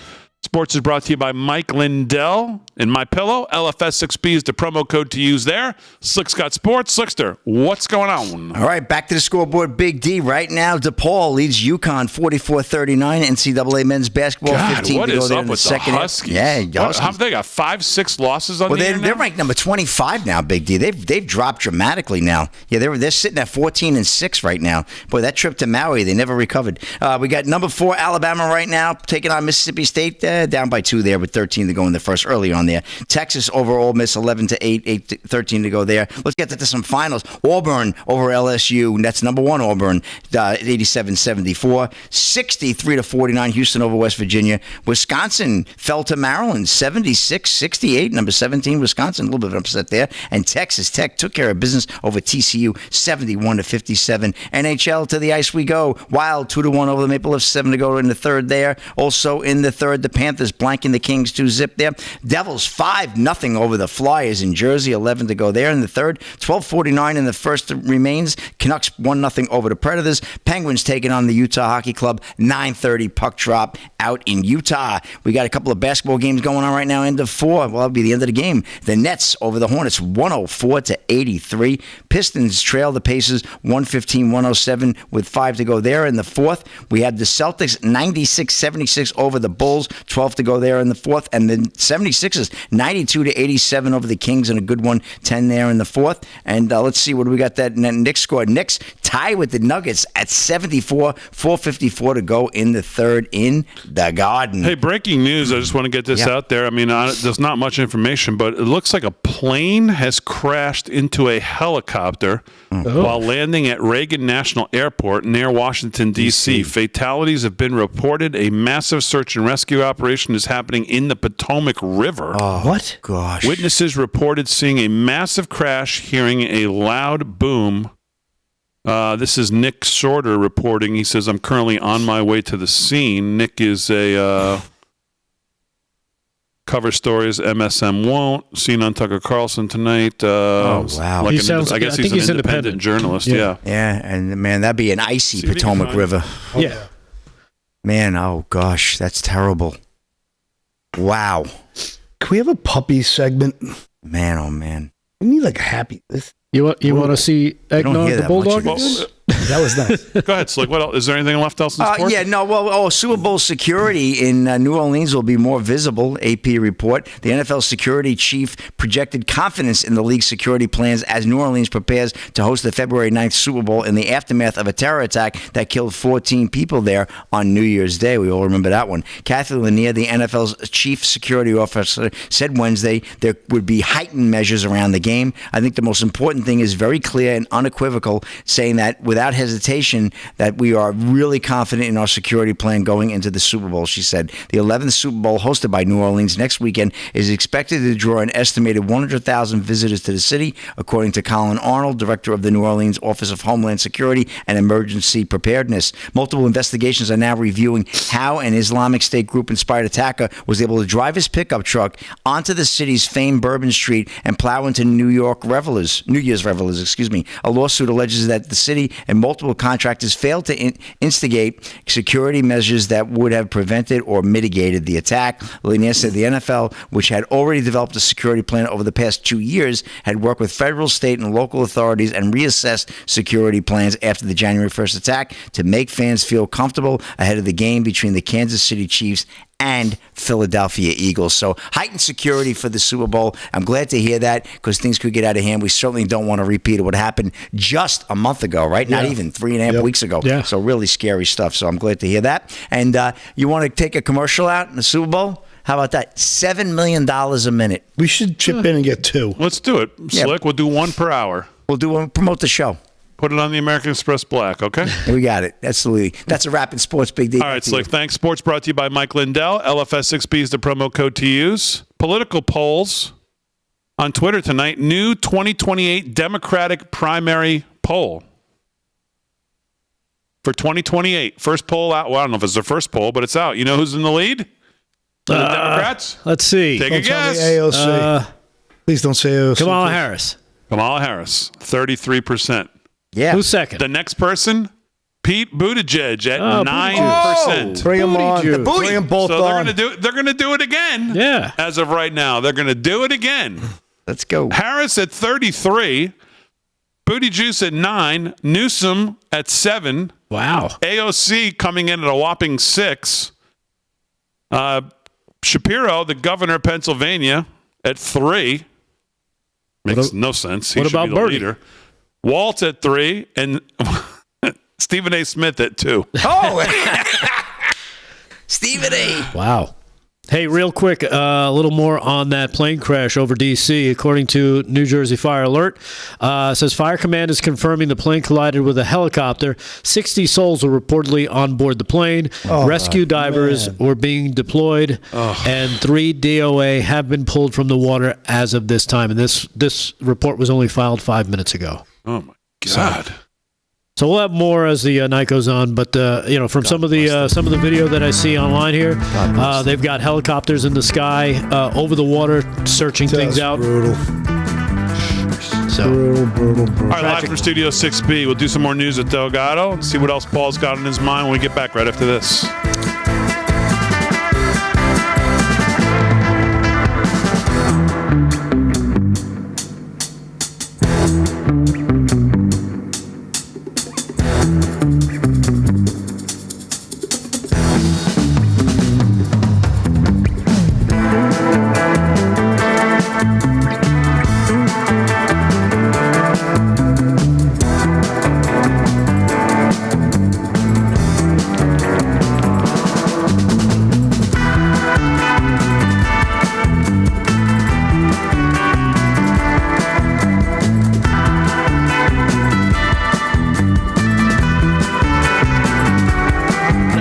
Sports is brought to you by Mike Lindell and MyPillow. LFS6B is the promo code to use there. Slick's got sports. Slickster, what's going on? All right, back to the scoreboard. Big D right now. DePaul leads UConn 44-39. NCAA men's basketball God, 15 what to go is there up in the with second. the Huskies? Yeah, What, Huskies. have they got 5-6 losses on Well, the year they're now? ranked number 25 now, Big D. They've dropped dramatically now. Yeah, they're sitting at 14-6 right now. Boy, that trip to Maui, they never recovered. We got number 4 Alabama right now taking on Mississippi State, down by 2 there with 13 to go in the first early on there. Texas over Ole Miss 11-8, 13 to go there. Let's get to some finals. Auburn over LSU. That's number 1 Auburn, 87-74, 63-49. Houston over West Virginia. Wisconsin fell to Maryland 76-68. Number 17 Wisconsin, a little bit of an upset there. And Texas Tech took care of business over TCU 71-57. NHL to the ice we go. Wild 2-1 over the Maple Leafs, 7 to go in the third there. Also in the third, the Panthers blanking the Kings 2-zip there. Devils 5-0 over the Flyers in Jersey, 11 to go there in the third. 12:49 in the first remains. Canucks 1-0 over the Predators. Penguins taking on the Utah Hockey Club. 9:30 puck drop out in Utah. We got a couple of basketball games going on right now. End of 4. Well, that'll be the end of the game. The Nets over the Hornets 104-83. Pistons trail the Pacers 115-107 with 5 to go there in the fourth. We had the Celtics 96-76 over the Bulls, 12 to go there in the fourth, and the 76ers 92-87 over the Kings in a good one, 10 there in the fourth. And let's see what do we got that Knicks scored. Knicks tie with the Nuggets at 74, 4:54 to go in the third in the Garden. Hey, breaking news. I just want to get this out there. I mean, there's not much information, but it looks like a plane has crashed into a helicopter while landing at Reagan National Airport near Washington, D.C. Fatalities have been reported. A massive search and rescue operation is happening in the Potomac River. What? Gosh. Witnesses reported seeing a massive crash, hearing a loud boom. This is Nick Shorter reporting. He says, I'm currently on my way to the scene. Nick is a cover stories MSM Won't. Seen on Tucker Carlson tonight. Wow. Like He sounds- I guess I think he's he's an independent independent. journalist. Yeah. Yeah. Yeah, and man, that'd be an icy See what he can Potomac find. River. Yeah. Man, oh gosh, that's terrible. Wow. Can we have a puppy segment? Man, oh man. We need like a happy. You want to see don't Eggnog hear the that much Bulldog? of again? this. That was nice. Go ahead, Slick. What else? Is there anything left else in sports? Yeah, no, well, Super Bowl security in New Orleans will be more visible, AP report. The NFL security chief projected confidence in the league's security plans as New Orleans prepares to host the February 9th Super Bowl in the aftermath of a terror attack that killed 14 people there on New Year's Day. We all remember that one. Kathy Lanier, the NFL's chief security officer, said Wednesday there would be heightened measures around the game. I think the most important thing is very clear and unequivocal, saying that without hesitation that we are really confident in our security plan going into the Super Bowl, she said. The 11th Super Bowl hosted by New Orleans next weekend is expected to draw an estimated 100,000 visitors to the city, according to Colin Arnold, director of the New Orleans Office of Homeland Security and Emergency Preparedness. Multiple investigations are now reviewing how an Islamic State group-inspired attacker was able to drive his pickup truck onto the city's famed Bourbon Street and plow into New Year's revelers. A lawsuit alleges that the city and multiple contractors failed to instigate security measures that would have prevented or mitigated the attack. Lanier said the NFL, which had already developed a security plan over the past 2 years, had worked with federal, state, and local authorities and reassessed security plans after the January 1st attack to make fans feel comfortable ahead of the game between the Kansas City Chiefs and Philadelphia Eagles. So heightened security for the Super Bowl. I'm glad to hear that because things could get out of hand. We certainly don't want to repeat what happened just a month ago, right? Not even 3.5 weeks ago. Yeah. So really scary stuff. So I'm glad to hear that. And you want to take a commercial out in the Super Bowl? How about that? $7 million a minute. We should chip in and get 2. Let's do it, Slick. We'll do 1 per hour. We'll promote the show. Put it on the American Express Black, okay? We got it. Absolutely. That's a wrap in sports, Big D. All right, Slick. Thanks. Sports brought to you by Mike Lindell. LFS6B is the promo code to use. Political polls on Twitter tonight. New 2028 Democratic primary poll for 2028. First poll out. Well, I don't know if it's the first poll, but it's out. You know who's in the lead? The Democrats? Let's see. Take a guess. AOC. Please don't say AOC. Kamala Harris. Kamala Harris, 33%. Yeah. Who's second? The next person, Pete Buttigieg at Oh, 9%. Bring them on. Booty juice. Bring them both So on. they're gonna do it again. Yeah. As of right now, they're gonna do it again. Let's go. Harris at 33, Buttigieg at 9, Newsom at 7, Wow. AOC coming in at a whopping 6, Shapiro, the governor of Pennsylvania, at 3. Makes no sense. He what should about be the Bernie? leader. Waltz at 3, and Stephen A. Smith at 2. Oh, Stephen A. Wow. Hey, real quick, a little more on that plane crash over D.C. According to New Jersey Fire Alert, says Fire Command is confirming the plane collided with a helicopter. 60 souls were reportedly on board the plane. Rescue divers were being deployed, and 3 DOA have been pulled from the water as of this time. And this report was only filed 5 minutes ago. Oh, my God. So we'll have more as the night goes on, but from some of the video that I see online here, they've got helicopters in the sky over the water, searching things out. Brutal. So, Brutal. All right, live from Studio 6B. We'll do some more news at Delgado and see what else Paul's got in his mind when we get back right after this.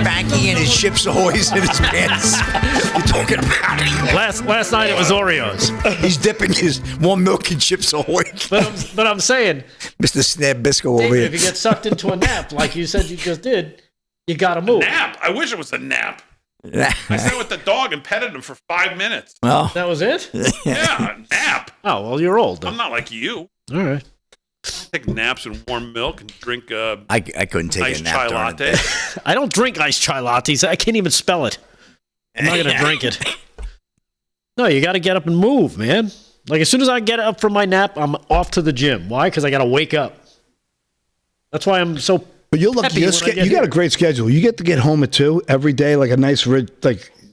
Banky and his Chips Ahoy's in his pants. You're talking about last night it was Oreos. He's dipping his warm milk in Chips Ahoy. But I'm saying, Mr. Snap Bisco over David, here. if you get sucked into a nap, like you said you just did, you got to move. Nap? I wish it was a nap. I sat with the dog and petted him for 5 minutes. Well, That was it? Yeah, a nap. Oh, well, you're old then. I'm not like you. All right. I take naps and warm milk and drink I couldn't take iced a nap chai during latte. the day. I don't drink iced chai lattes. I can't even spell it. I'm not going to drink it. No, you got to get up and move, man. Like, as soon as I get up from my nap, I'm off to the gym. Why? Because I got to wake up. That's why I'm so But you're lucky. happy You when I get got a here. great schedule. You get to get home at 2 every day, like a nice, like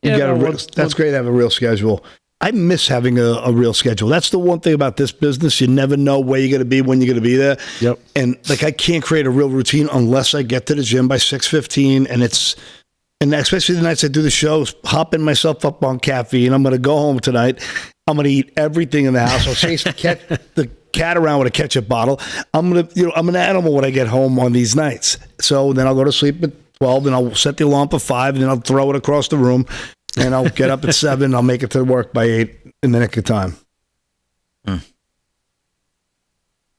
you Yeah, got no, a. one- That's great to have a real schedule. I miss having a real schedule. That's the one thing about this business. You never know where you're going to be, when you're going to be there. Yep. And like I can't create a real routine unless I get to the gym by 6:15, and especially the nights I do the shows, hopping myself up on caffeine. I'm going to go home tonight. I'm going to eat everything in the house. I'll chase the cat around with a ketchup bottle. I'm an animal when I get home on these nights. So then I'll go to sleep at 12, and I'll set the alarm for 5, and then I'll throw it across the room, and I'll get up at 7. And I'll make it to work by 8 in the nick of time.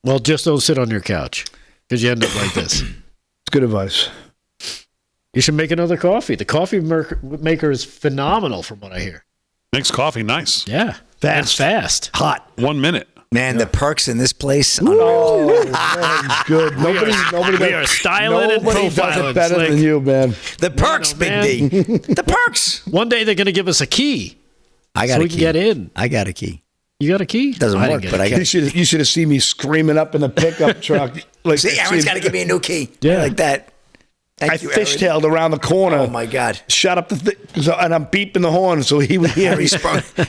Well, just don't sit on your couch because you end up like this. It's good advice. You should make another coffee. The coffee maker is phenomenal from what I hear. Makes coffee nice. Yeah. Fast. And fast. Hot. 1 minute. Man, the perks in this place. Oh, man, good. Nobody We are styling and nobody does profiling. it better Slick. than you, man. The perks, no, Big man. D. The perks. One day they're going to give us a key I got so a we key. can get in. I got a key. You got a key? Doesn't I didn't work, get but a I key. got. You should have seen me screaming up in the pickup truck. Like, See, Aaron's got to give me a new key. Yeah. Like that. Thank I you, Aaron. fishtailed around the corner. Oh my God. Shut up and I'm beeping the horn so he would hear me.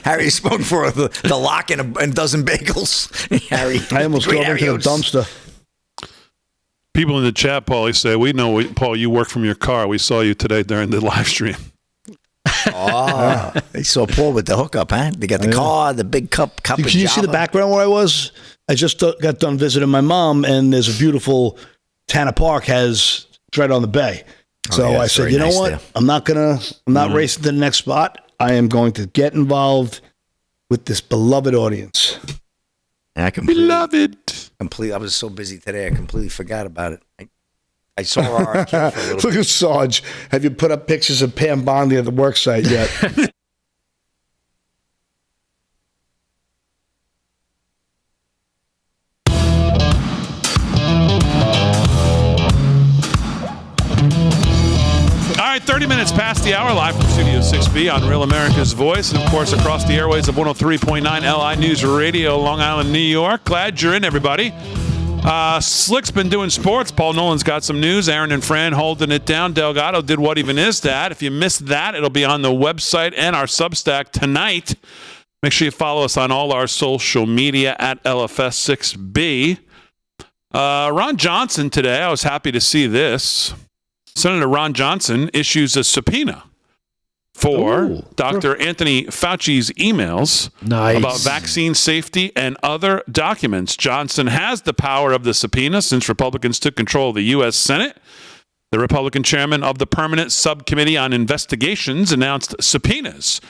Harry sprung for the lock and a dozen bagels. Harry. I almost Great drove into the Harry Oates. dumpster. People in the chat, Paulie, say, we know, Paul, you work from your car. We saw you today during the live stream. Oh, they saw Paul with the hookup, huh? They got the car, the big cup Can of you see the Java. background where I was? I just got done visiting my mom, and there's a beautiful Tanner Park has right on the bay. So yeah, I it's said, very you know nice what? there. I'm not racing to the next spot. I am going to get involved with this beloved audience. And I completely, Beloved. I was so busy today, I completely forgot about it. I saw our kid for a little Look at Sarge. Have you put up pictures of Pam Bondi at the work site yet? 30 minutes past the hour, live from Studio 6B on Real America's Voice, and of course across the airways of 103.9 LI News Radio, Long Island, New York. Glad you're in, everybody. Slick's been doing sports. Paul Nolan's got some news. Aaron and Fran holding it down. Delgado did What Even Is That? If you missed that, it'll be on the website and our Substack tonight. Make sure you follow us on all our social media at LFS6B. Ron Johnson today, I was happy to see this. Senator Ron Johnson issues a subpoena for Dr. Anthony Fauci's emails about vaccine safety and other documents. Johnson has the power of the subpoena since Republicans took control of the U.S. Senate. The Republican chairman of the Permanent Subcommittee on Investigations announced subpoenas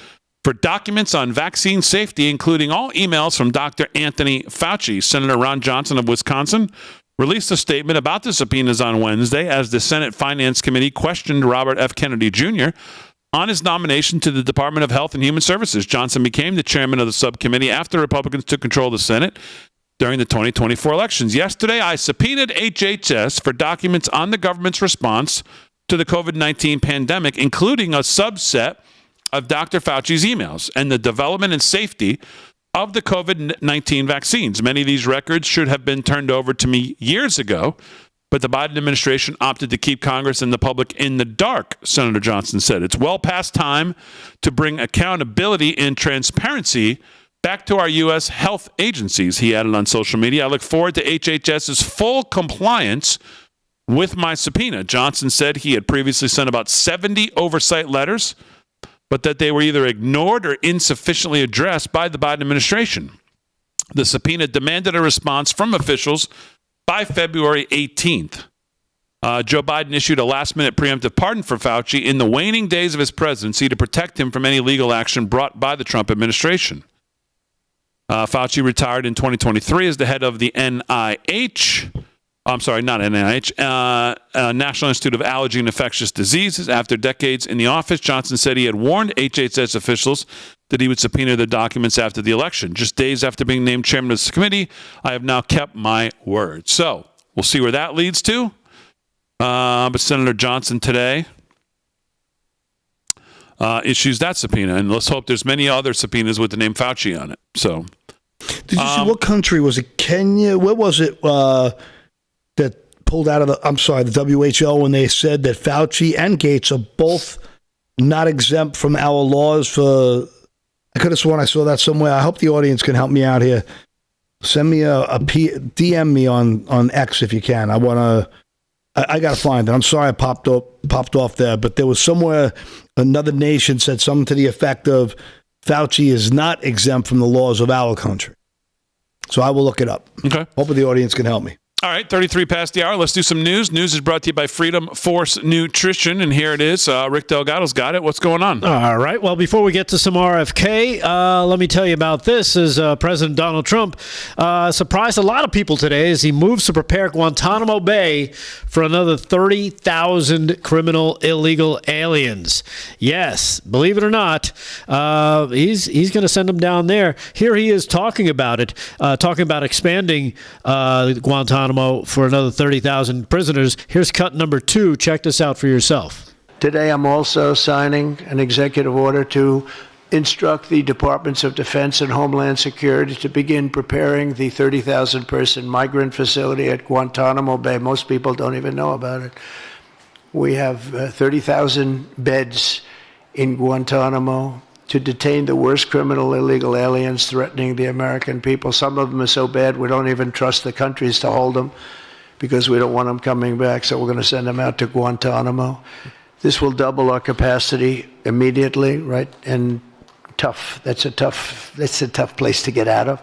for documents on vaccine safety, including all emails from Dr. Anthony Fauci. Senator Ron Johnson of Wisconsin released a statement about the subpoenas on Wednesday as the Senate Finance Committee questioned Robert F. Kennedy Jr. on his nomination to the Department of Health and Human Services. Johnson became the chairman of the subcommittee after Republicans took control of the Senate during the 2024 elections. Yesterday, I subpoenaed HHS for documents on the government's response to the COVID-19 pandemic, including a subset of Dr. Fauci's emails and the development and safety of the COVID-19 vaccines. Many of these records should have been turned over to me years ago, but the Biden administration opted to keep Congress and the public in the dark, Senator Johnson said. It's well past time to bring accountability and transparency back to our U.S. health agencies, he added on social media. I look forward to HHS's full compliance with my subpoena. Johnson said he had previously sent about 70 oversight letters, but that they were either ignored or insufficiently addressed by the Biden administration. The subpoena demanded a response from officials by February 18th. Joe Biden issued a last-minute preemptive pardon for Fauci in the waning days of his presidency to protect him from any legal action brought by the Trump administration. Fauci retired in 2023 as the head of the NIH. I'm sorry, not NIH, National Institute of Allergy and Infectious Diseases. After decades in the office, Johnson said he had warned HHS officials that he would subpoena the documents after the election. Just days after being named chairman of this committee, I have now kept my word. So we'll see where that leads to. But Senator Johnson today issues that subpoena, and let's hope there's many other subpoenas with the name Fauci on it. So, did you see what country was it? Kenya? Where was it? That pulled out of the WHO when they said that Fauci and Gates are both not exempt from our laws for. I could have sworn I saw that somewhere. I hope the audience can help me out here. Send me DM me on X if you can. I got to find it. I'm sorry I popped off there, but there was somewhere another nation said something to the effect of Fauci is not exempt from the laws of our country. So I will look it up. Okay. Hopefully the audience can help me. All right, 33 past the hour. Let's do some news. News is brought to you by Freedom Force Nutrition, and here it is. Rick Delgado's got it. What's going on? All right. Well, before we get to some RFK, let me tell you about this. As President Donald Trump surprised a lot of people today as he moves to prepare Guantanamo Bay for another 30,000 criminal illegal aliens. Yes, believe it or not, he's going to send them down there. Here he is talking about it, talking about expanding Guantanamo for another 30,000 prisoners. Here's cut number 2. Check this out for yourself. Today, I'm also signing an executive order to instruct the Departments of Defense and Homeland Security to begin preparing the 30,000-person migrant facility at Guantanamo Bay. Most people don't even know about it. We have 30,000 beds in Guantanamo to detain the worst criminal illegal aliens threatening the American people. Some of them are so bad we don't even trust the countries to hold them because we don't want them coming back, so we're going to send them out to Guantanamo. This will double our capacity immediately, right? And tough. That's a tough place to get out of.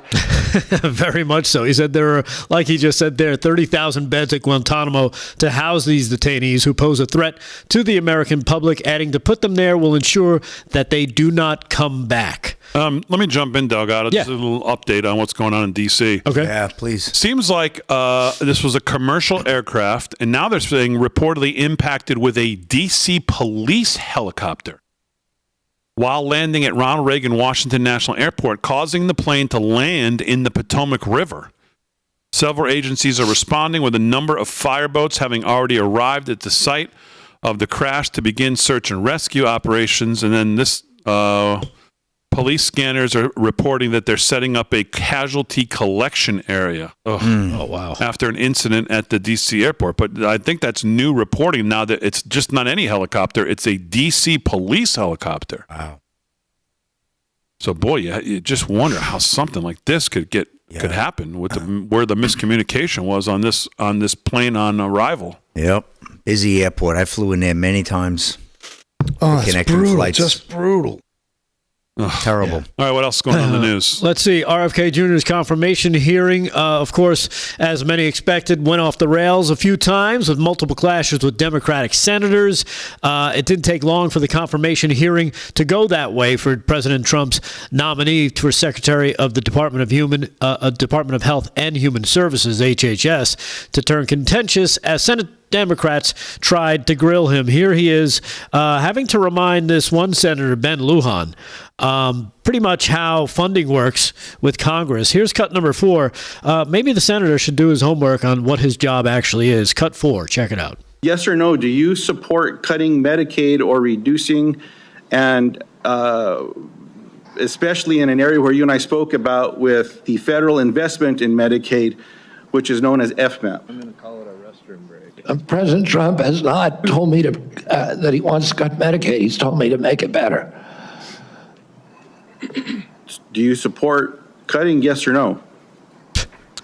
Very much so. He said there are, like he just said there, 30,000 beds at Guantanamo to house these detainees who pose a threat to the American public, adding to put them there will ensure that they do not come back. Let me jump in, Delgado. Just a little update on what's going on in D.C. Okay. Yeah, please. Seems like this was a commercial aircraft, and now they're saying reportedly impacted with a D.C. police helicopter while landing at Ronald Reagan Washington National Airport, causing the plane to land in the Potomac River. Several agencies are responding with a number of fireboats having already arrived at the site. of the crash to begin search and rescue operations. And then this police scanners are reporting that they're setting up a casualty collection area. Oh, wow. After an incident at the D.C. airport. But I think that's new reporting now that it's just not any helicopter. It's a D.C. police helicopter. Wow. So, boy, you just wonder how something like this could happen with where the miscommunication was on this plane on arrival. Yep. Busy airport. I flew in there many times. Oh, it's Connecting brutal. flights. Just brutal. Terrible. All right, what else is going on in the news? Let's see. RFK Jr.'s confirmation hearing, of course, as many expected, went off the rails a few times with multiple clashes with Democratic senators. It didn't take long for the confirmation hearing to go that way for President Trump's nominee for Secretary of the Department of Health and Human Services, HHS, to turn contentious as Senate Democrats tried to grill him. Here he is having to remind this one senator, Ben Lujan, pretty much how funding works with Congress. Here's cut number 4. Maybe the senator should do his homework on what his job actually is. Cut 4. Check it out. Yes or no, do you support cutting Medicaid or reducing, and especially in an area where you and I spoke about with the federal investment in Medicaid, which is known as FMAP? I'm going to call it a restroom break. President Trump has not told me that he wants to cut Medicaid. He's told me to make it better. Do you support cutting, yes or no?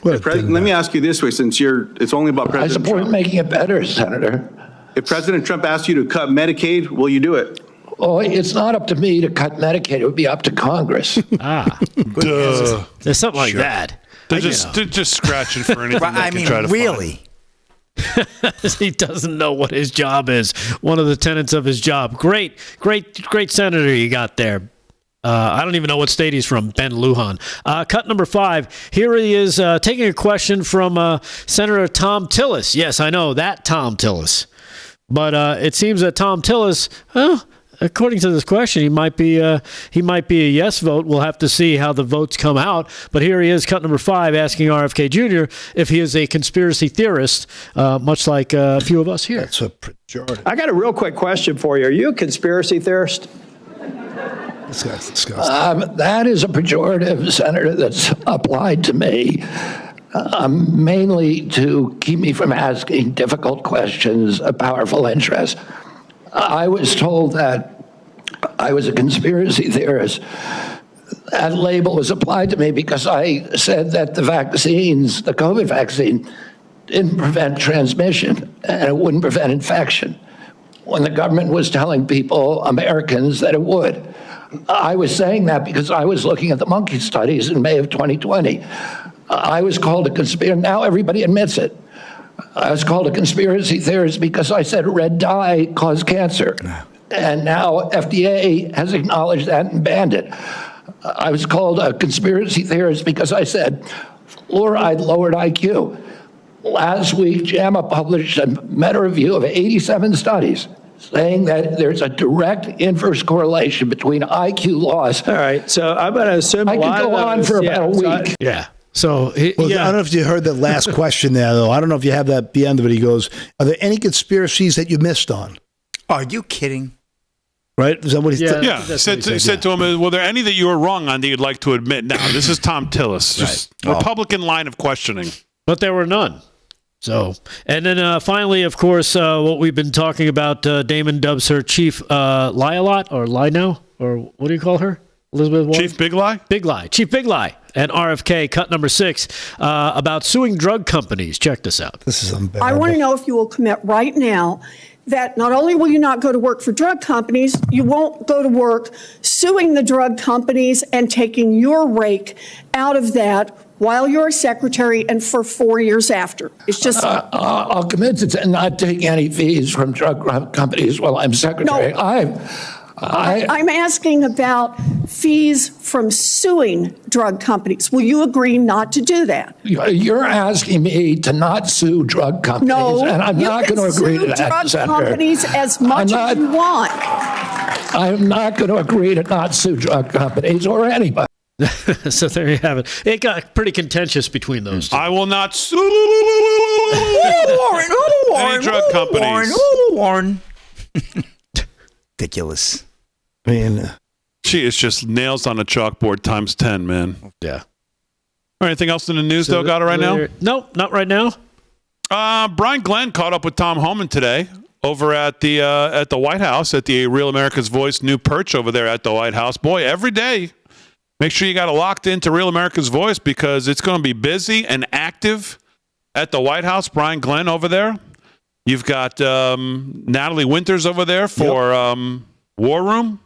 Well, Let me ask you this way, since it's only about President Trump. I support making it better, Senator. If President Trump asks you to cut Medicaid, will you do it? Oh, it's not up to me to cut Medicaid. It would be up to Congress. There's something like that. They're just scratching for anything they can try to really? He doesn't know what his job is. One of the tenets of his job. Great senator you got there. I don't even know what state he's from, Ben Lujan. Cut number 5. Here he is taking a question from Senator Thom Tillis. Yes, I know, that Thom Tillis. But it seems that Thom Tillis, according to this question, he might be a yes vote. We'll have to see how the votes come out. But here he is, cut number 5, asking RFK Jr. if he is a conspiracy theorist, much like a few of us here. That's a pejorative. I got a real quick question for you. Are you a conspiracy theorist? This guy's disgusting. That is a pejorative, Senator, that's applied to me. Mainly to keep me from asking difficult questions of powerful interests. I was told that I was a conspiracy theorist. That label was applied to me because I said that the COVID vaccine, didn't prevent transmission and it wouldn't prevent infection, when the government was telling people, Americans, that it would. I was saying that because I was looking at the monkey studies in May of 2020. I was called a conspiracy. Now everybody admits it. I was called a conspiracy theorist because I said red dye caused cancer. And now FDA has acknowledged that and banned it. I was called a conspiracy theorist because I said fluoride lowered IQ. Last week, JAMA published a meta-review of 87 studies saying that there's a direct inverse correlation between IQ loss. All right, so I'm going to assume I could go on for about a week. So, I don't know if you heard the last question there, though. I don't know if you have that at the end of it. He goes, are there any conspiracies that you missed on? Are you kidding? Right? Is that what he said? Yeah. Said to him, were there any that you were wrong on that you'd like to admit? Now, this is Thom Tillis. Just Republican line of questioning. But there were none. So, and then finally, of course, what we've been talking about, Damon dubs her Chief Lie-a-Lot, or Lie Now, or what do you call her? Elizabeth Warren? Chief Big Lie? Big Lie. Chief Big Lie. And RFK, cut number 6, about suing drug companies. Check this out. This is unbearable. I want to know if you will commit right now that not only will you not go to work for drug companies, you won't go to work suing the drug companies and taking your rake out of that while you're a secretary and for 4 years after. It's just... I'll commit to not taking any fees from drug companies while I'm secretary. No. I'm asking about fees from suing drug companies. Will you agree not to do that? You're asking me to not sue drug companies, no, and I'm not going to agree to that, drug Senator. Companies as much as you want. I'm not going to agree to not sue drug companies or anybody. So there you have it. It got pretty contentious between those two. I will not sue Warren, any drug companies. Warren. Ridiculous. I mean, she is just nails on a chalkboard times 10, man. Yeah. All right, anything else in the news, though, got it right now? Nope, not right now. Brian Glenn caught up with Tom Homan today over at the White House, at the Real America's Voice new perch over there at the White House. Boy, every day, make sure you got it locked into Real America's Voice because it's going to be busy and active at the White House. Brian Glenn over there. You've got Natalie Winters over there for War Room.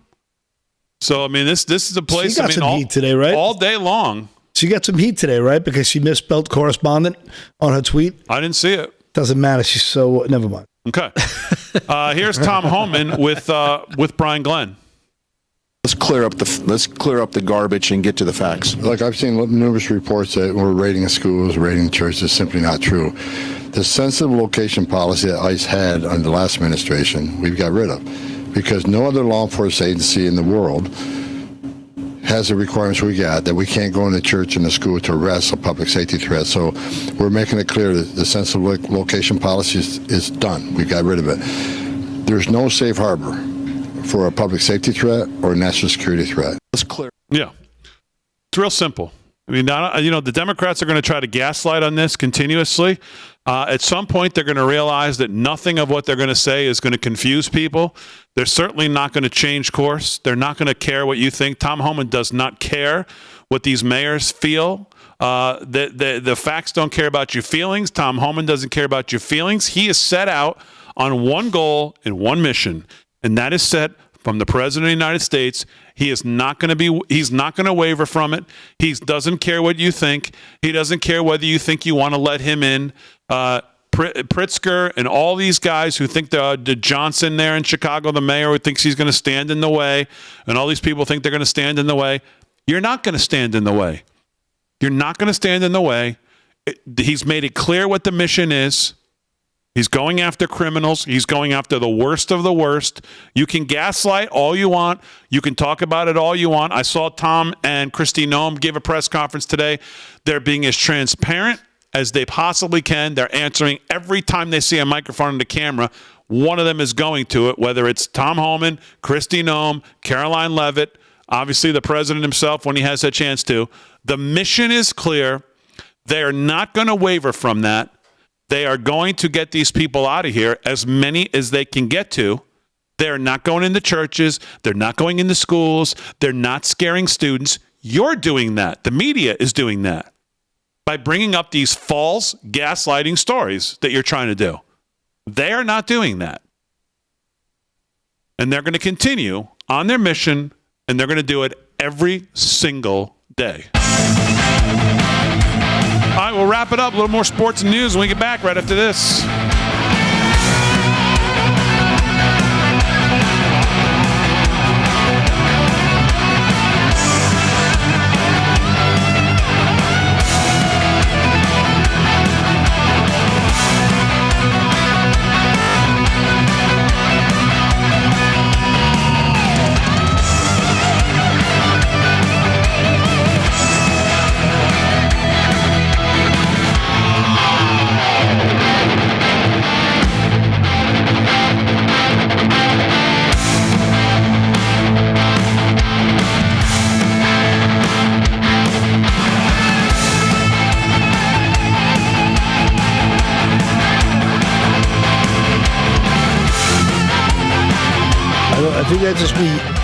So, I mean, this is a place, she got some heat today, right? All day long. She got some heat today, right? Because she misspelled correspondent on her tweet. I didn't see it. Doesn't matter. She's so, never mind. Okay. Here's Tom Homan with Brian Glenn. Let's clear up the garbage and get to the facts. Look, I've seen numerous reports that we're raiding schools, raiding churches. Simply not true. The sensitive location policy that ICE had under the last administration, we've got rid of, because no other law enforcement agency in the world has the requirements we got that we can't go in the church and the school to arrest a public safety threat. So we're making it clear that the sensitive location policy is done. We got rid of it. There's no safe harbor for a public safety threat or a national security threat. Let's clear. Yeah. It's real simple. I mean, the Democrats are going to try to gaslight on this continuously. At some point, they're going to realize that nothing of what they're going to say is going to confuse people. They're certainly not going to change course. They're not going to care what you think. Tom Homan does not care what these mayors feel. The facts don't care about your feelings. Tom Homan doesn't care about your feelings. He is set out on one goal and one mission, and that is set from the President of the United States. He's not going to waver from it. He doesn't care what you think. He doesn't care whether you think you want to let him in. Pritzker and all these guys who think the Johnson there in Chicago, the mayor, who thinks he's going to stand in the way, and all these people think they're going to stand in the way. You're not going to stand in the way. You're not going to stand in the way. He's made it clear what the mission is. He's going after criminals. He's going after the worst of the worst. You can gaslight all you want. You can talk about it all you want. I saw Tom and Kristi Noem give a press conference today. They're being as transparent as they possibly can. They're answering every time they see a microphone and a camera. One of them is going to it, whether it's Tom Homan, Kristi Noem, Caroline Leavitt, obviously the president himself when he has a chance to. The mission is clear. They are not going to waver from that. They are going to get these people out of here, as many as they can get to. They're not going into churches. They're not going into schools. They're not scaring students. You're doing that. The media is doing that by bringing up these false gaslighting stories that you're trying to do. They are not doing that. And they're going to continue on their mission, and they're going to do it every single day. All right, we'll wrap it up. A little more sports and news when we get back right after this. I think that's just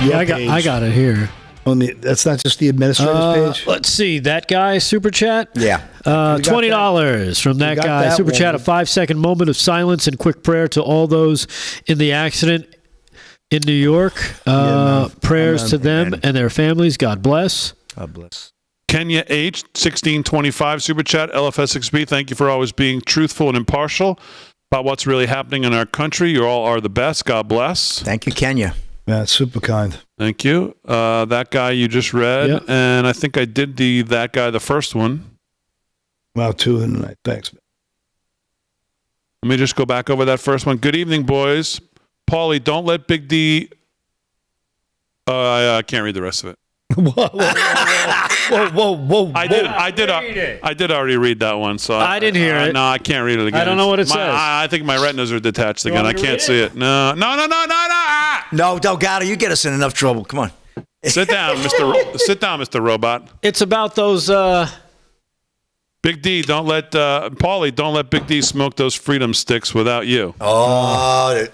your page. I got it here. That's not just the administrator's page? Let's see. That guy, Super Chat? Yeah. $20 from that guy. Super Chat, a 5-second moment of silence and quick prayer to all those in the accident in New York. Prayers to them and their families. God bless. God bless. Kenya H, 1625 Super Chat, LFS6B. Thank you for always being truthful and impartial about what's really happening in our country. You all are the best. God bless. Thank you, Kenya. Yeah, super kind. Thank you. That guy you just read, Yep. and I think I did that guy, the first one. Wow, 2 in the night. Thanks. Let me just go back over that first one. Good evening, boys. Paulie, don't let Big D... I can't read the rest of it. Whoa. I did already read that one, so I didn't hear it. No, I can't read it again. I don't know what it says. I think my retinas are detached again. want I me to can't read see it? it. No. No, Delgado, you get us in enough trouble. Come on. Sit down, Mr. Robot. It's about those. Big D, don't let Paulie, don't let Big D smoke those freedom sticks without you. That's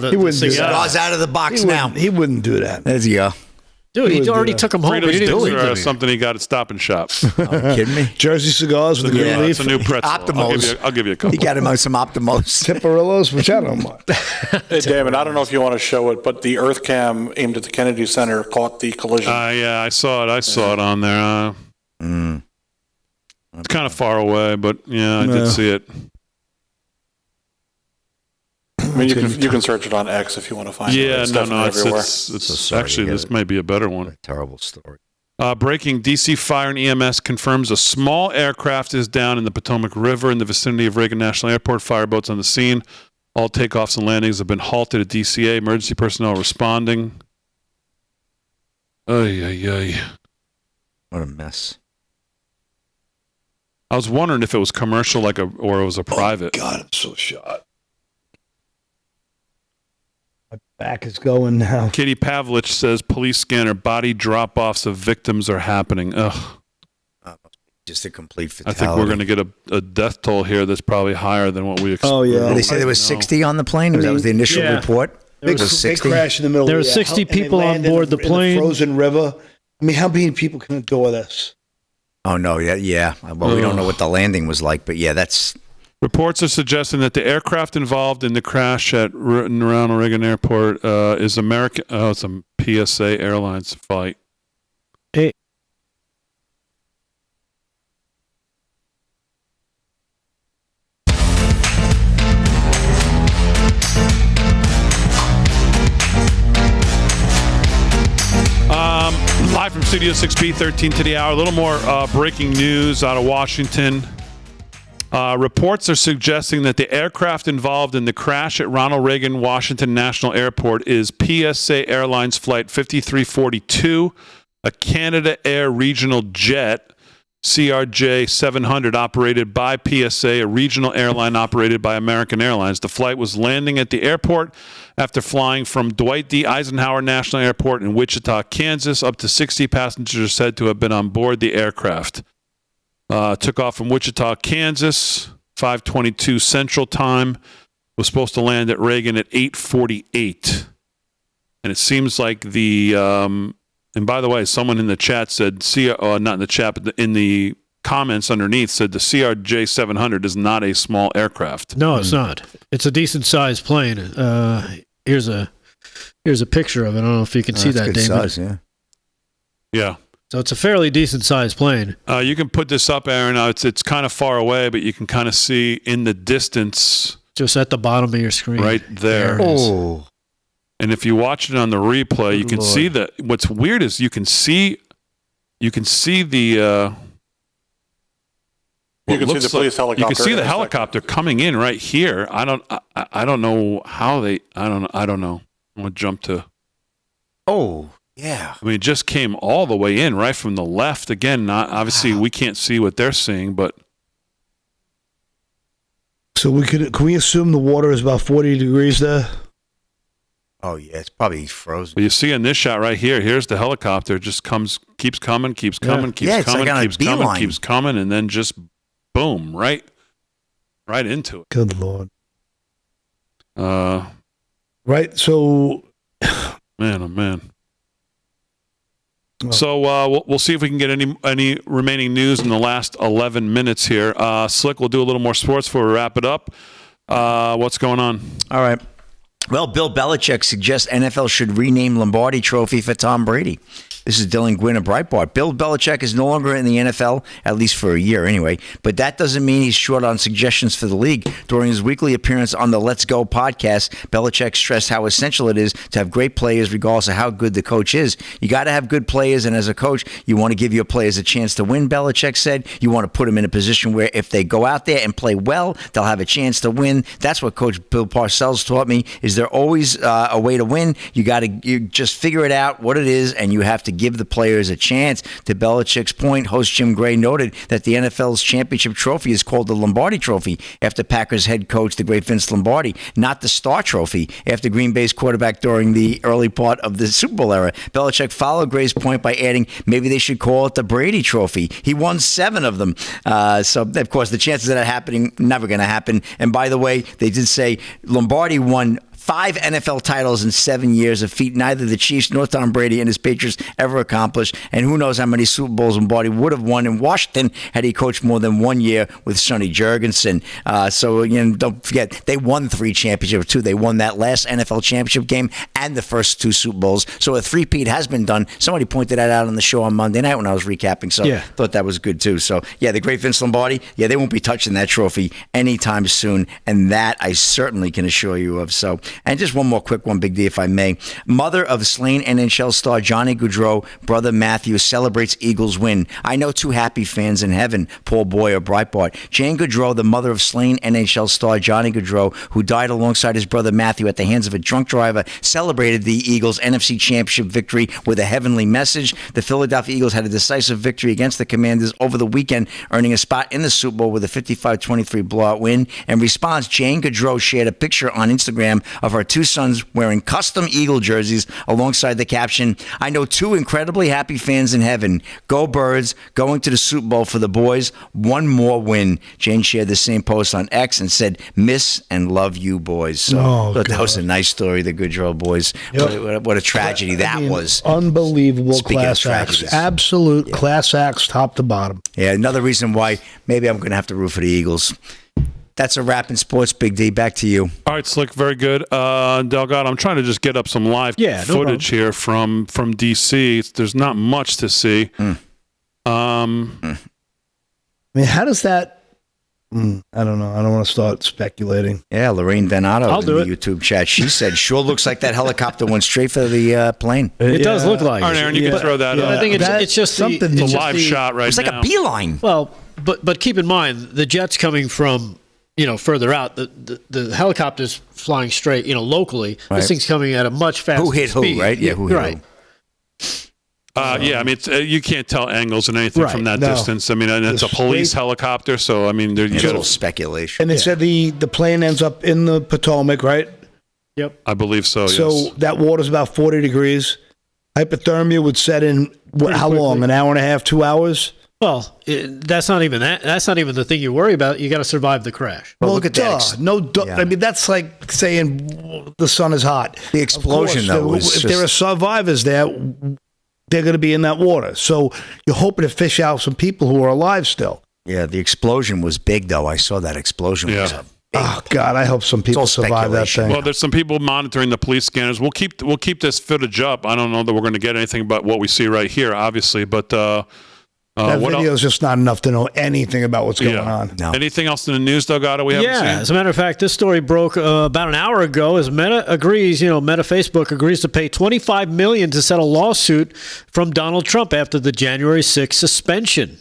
it. He wouldn't do that. Cigars out of the box now. He wouldn't do that. There you go. Dude, he already took them home. Freedom He didn't sticks leave are them. something he got at Stop and Shop. Kidding me? Jersey cigars with the green leaf. It's a new pretzel. Optimos. I'll give you a couple. He got him on some Optimos. Tiparillos, which I don't mind. Hey, Damon, I don't know if you want to show it, but the Earth Cam aimed at the Kennedy Center caught the collision. Yeah, I saw it. I saw it on there. It's kind of far away, but yeah, I did see it. I mean, you can search it on X if you want to find it. It's definitely everywhere. It's actually, this might be a better one. Terrible story. Breaking: DC Fire and EMS confirms a small aircraft is down in the Potomac River in the vicinity of Reagan National Airport. Fireboats on the scene. All takeoffs and landings have been halted at DCA. Emergency personnel responding. Ay. What a mess. I was wondering if it was commercial, or it was a private. God, I'm so shot. My back is going now. Katie Pavlich says police scanner body drop-offs of victims are happening. Ugh. Just a complete I fatality. think we're going to get a death toll here that's probably higher than what we expected. Oh, yeah. They say there was 60 on the plane. That was the initial report. Big, was 60. big crash in the middle. There were of the 60 people on board the plane. In the frozen river. I mean, how many people can endure this? Oh, no, yeah. Well, we don't know what the landing was like, but yeah, that's... Reports are suggesting that the aircraft involved in the crash at Ronald Reagan Airport is American. Oh, it's a PSA Airlines flight. Hey. Live from Studio 6B, 13 to the hour. A little more breaking news out of Washington. Reports are suggesting that the aircraft involved in the crash at Ronald Reagan Washington National Airport is PSA Airlines Flight 5342, a Canada Air regional jet, CRJ 700, operated by PSA, a regional airline operated by American Airlines. The flight was landing at the airport after flying from Dwight D. Eisenhower National Airport in Wichita, Kansas. Up to 60 passengers are said to have been on board the aircraft. Took off from Wichita, Kansas, 5:22 Central Time. Was supposed to land at Reagan at 8:48. And it seems like the... and by the way, someone in the chat said, not in the chat, but in the comments underneath said the CRJ 700 is not a small aircraft. No, it's not. It's a decent sized plane. Here's a picture of it. I don't know if you can see that, good Damon. size, yeah. Yeah. So it's a fairly decent sized plane. You can put this up, Aaron. It's kind of far away, but you can kind of see in the distance. Just at the bottom of your screen. Right there. Oh. And if you watch it on the replay, you can see that. What's weird is you can see the. You can see the police helicopter. You can see the helicopter coming in right here. I don't know how they. I don't know. I'm gonna jump to. Oh yeah. I mean, it just came all the way in right from the left. Again, obviously we can't see what they're seeing, but. So can we assume the water is about 40 degrees there? Oh yeah, it's probably frozen. Well, you see in this shot right here. Here's the helicopter. Just keeps coming, keeps coming, it's like on a beeline. keeps coming, and then just boom, right into it. Good Lord. Right. So, man, oh man. So we'll see if we can get any remaining news in the last 11 minutes here. Slick, we'll do a little more sports before we wrap it up. What's going on? All right. Well, Bill Belichick suggests NFL should rename Lombardi Trophy for Tom Brady. This is Dylan Gwynn of Breitbart. Bill Belichick is no longer in the NFL, at least for a year anyway, but that doesn't mean he's short on suggestions for the league. During his weekly appearance on the Let's Go podcast, Belichick stressed how essential it is to have great players regardless of how good the coach is. You got to have good players, and as a coach, you want to give your players a chance to win, Belichick said. You want to put them in a position where if they go out there and play well, they'll have a chance to win. That's what Coach Bill Parcells taught me, is there always a way to win. You just figure it out, what it is, and you have to give the players a chance. To Belichick's point, host Jim Gray noted that the NFL's championship trophy is called the Lombardi Trophy after Packers head coach, the great Vince Lombardi, not the Star Trophy after Green Bay's quarterback during the early part of the Super Bowl era. Belichick followed Gray's point by adding, maybe they should call it the Brady Trophy. He won 7 of them. So, of course, the chances of that happening, never going to happen. And by the way, they did say Lombardi won 5 NFL titles in 7 years, a feat neither the Chiefs nor Tom Brady and his Patriots ever accomplished. And who knows how many Super Bowls Lombardi would have won in Washington had he coached more than 1 year with Sonny Jurgensen. So, again, don't forget, they won 3 championships, too. They won that last NFL championship game and the first 2 Super Bowls. So a three-peat has been done. Somebody pointed that out on the show on Monday night when I was recapping. So I thought that was good, too. So, yeah, the great Vince Lombardi, they won't be touching that trophy anytime soon. And that I certainly can assure you of. So, and just one more quick one, Big D, if I may. Mother of slain NHL star Johnny Gaudreau, brother Matthew, celebrates Eagles win. I know 2 happy fans in heaven, Paul Boyer, Breitbart. Jane Gaudreau, the mother of slain NHL star Johnny Gaudreau, who died alongside his brother Matthew at the hands of a drunk driver, celebrated the Eagles' NFC Championship victory with a heavenly message. The Philadelphia Eagles had a decisive victory against the Commanders over the weekend, earning a spot in the Super Bowl with a 55-23 blowout win. In response, Jane Gaudreau shared a picture on Instagram of her 2 sons wearing custom Eagle jerseys alongside the caption, I know 2 incredibly happy fans in heaven. Go Birds, going to the Super Bowl for the boys. 1 more win. Jane shared the same post on X and said, miss and love you boys. So that was a nice story, the Gaudreau boys. Yep. What a tragedy that was. Unbelievable class acts. Absolute class acts top to bottom. Yeah, another reason why maybe I'm going to have to root for the Eagles. That's a wrap in sports, Big D. Back to you. All right, Slick, very good. Delgado, I'm trying to just get up some live footage here from D.C. There's not much to see. I mean, how does that... I don't know. I don't want to start speculating. Yeah, Lorraine Venato in the YouTube chat. She said, sure looks like that helicopter went straight for the plane. It does look like it. All right, Aaron, you can throw that up. I think it's just something. It's a live shot right now. It's like a beeline. Well, but keep in mind, the jet's coming from... further out, the helicopter's flying straight, locally. Right. This thing's coming at a much faster speed. Who hit who, right? Yeah, who hit who. I mean, you can't tell angles and anything from that distance. I mean, and it's a police helicopter, so, I mean, there's a little speculation. And they said the plane ends up in the Potomac, right? Yep. I believe so, yes. So that water's about 40 degrees. Hypothermia would set in, how long, an hour and a half, 2 hours? Well, that's not even that. That's not even the thing you worry about. You got to survive the crash. Well, look at that. I mean, that's like saying the sun is hot. The explosion, though, if there are survivors there, they're going to be in that water. So you're hoping to fish out some people who are alive still. Yeah, the explosion was big, though. I saw that explosion. Yeah. Was a Oh God, I hope some people survive that thing. Well, there's some people monitoring the police scanners. We'll keep this footage up. I don't know that we're going to get anything but what we see right here, obviously, but. That video is just not enough to know anything about what's going on. No. Anything else in the news, Delgado, we haven't seen? As a matter of fact, this story broke about an hour ago as Meta agrees, Meta Facebook agrees to pay $25 million to settle lawsuit from Donald Trump after the January 6th suspension.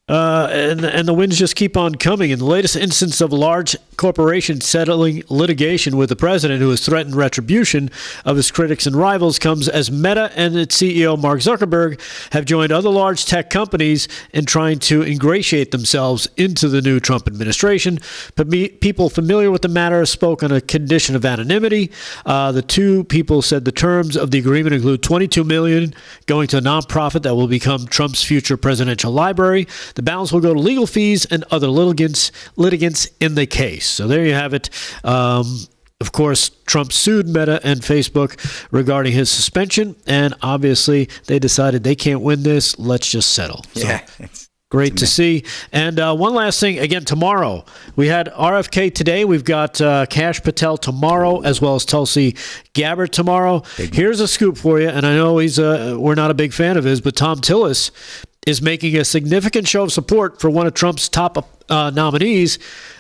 And the wins just keep on coming. In the latest instance of a large corporation settling litigation with the president who has threatened retribution of his critics and rivals comes as Meta and its CEO Mark Zuckerberg have joined other large tech companies in trying to ingratiate themselves into the new Trump administration. But people familiar with the matter spoke on a condition of anonymity. The two people said the terms of the agreement include $22 million going to a nonprofit that will become Trump's future presidential library. The balance will go to legal fees and other litigants in the case. So there you have it. Of course, Trump sued Meta and Facebook regarding his suspension, and obviously they decided they can't win this. Let's just settle. Yeah. Great to see. And one last thing, again, tomorrow. We had RFK today. We've got Kash Patel tomorrow, as well as Tulsi Gabbard tomorrow. Here's a scoop for you, and I know we're not a big fan of his, but Tom Tillis is making a significant show of support for one of Trump's top nominees.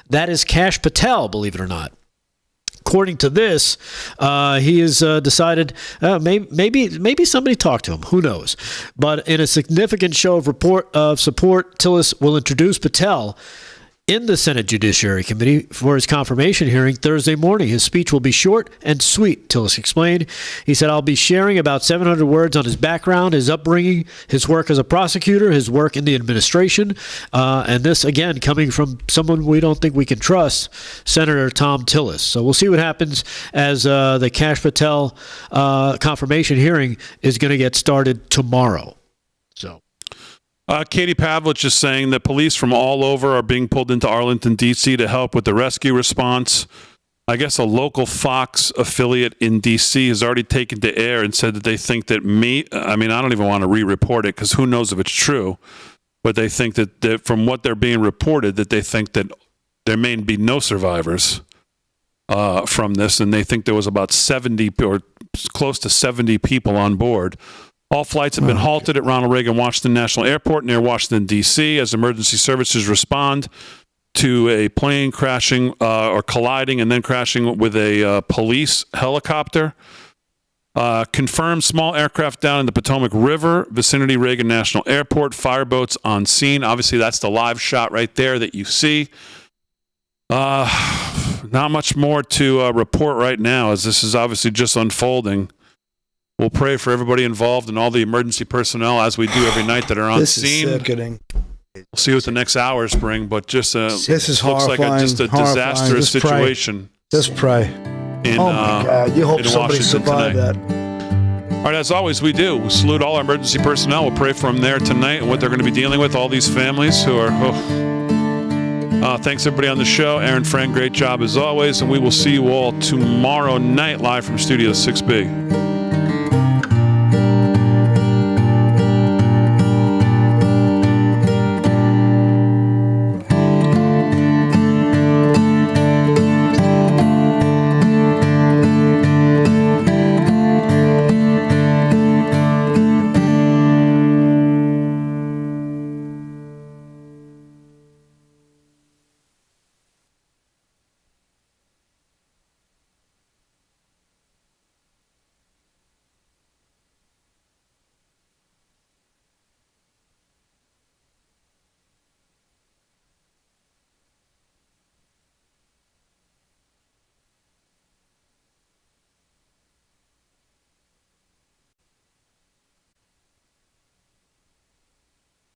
That is Kash Patel, believe it or not. According to this, he has decided maybe somebody talked to him. Who knows? But in a significant show of support, Tillis will introduce Patel in the Senate Judiciary Committee for his confirmation hearing Thursday morning. His speech will be short and sweet, Tillis explained. He said, I'll be sharing about 700 words on his background, his upbringing, his work as a prosecutor, his work in the administration, and this, again, coming from someone we don't think we can trust, Senator Thom Tillis. So we'll see what happens as the Kash Patel confirmation hearing is going to get started tomorrow. So. Katie Pavlich is saying that police from all over are being pulled into Arlington, D.C. to help with the rescue response. I guess a local Fox affiliate in D.C. has already taken to air and said that they think that I don't even want to re-report it because who knows if it's true, but they think that from what they're being reported, that they think that there may be no survivors from this, and they think there was about 70 or close to 70 people on board. All flights have been halted at Ronald Reagan Washington National Airport near Washington, D.C. as emergency services respond to a plane crashing or colliding and then crashing with a police helicopter. Confirmed small aircraft down in the Potomac River, vicinity Reagan National Airport, fireboats on scene. Obviously, that's the live shot right there that you see. Not much more to report right now as this is obviously just unfolding. We'll pray for everybody involved and all the emergency personnel, as we do every night, that are on scene. This is sickening. We'll see what the next hours bring, but just this is looks like just a disastrous situation. Just pray. Oh my God! You hope somebody survived that. All right, as always, we do. We salute all our emergency personnel. We'll pray for them there tonight and what they're going to be dealing with. All these families who are. Thanks everybody on the show. Aaron, Frank, great job as always, and we will see you all tomorrow night live from Studio 6B.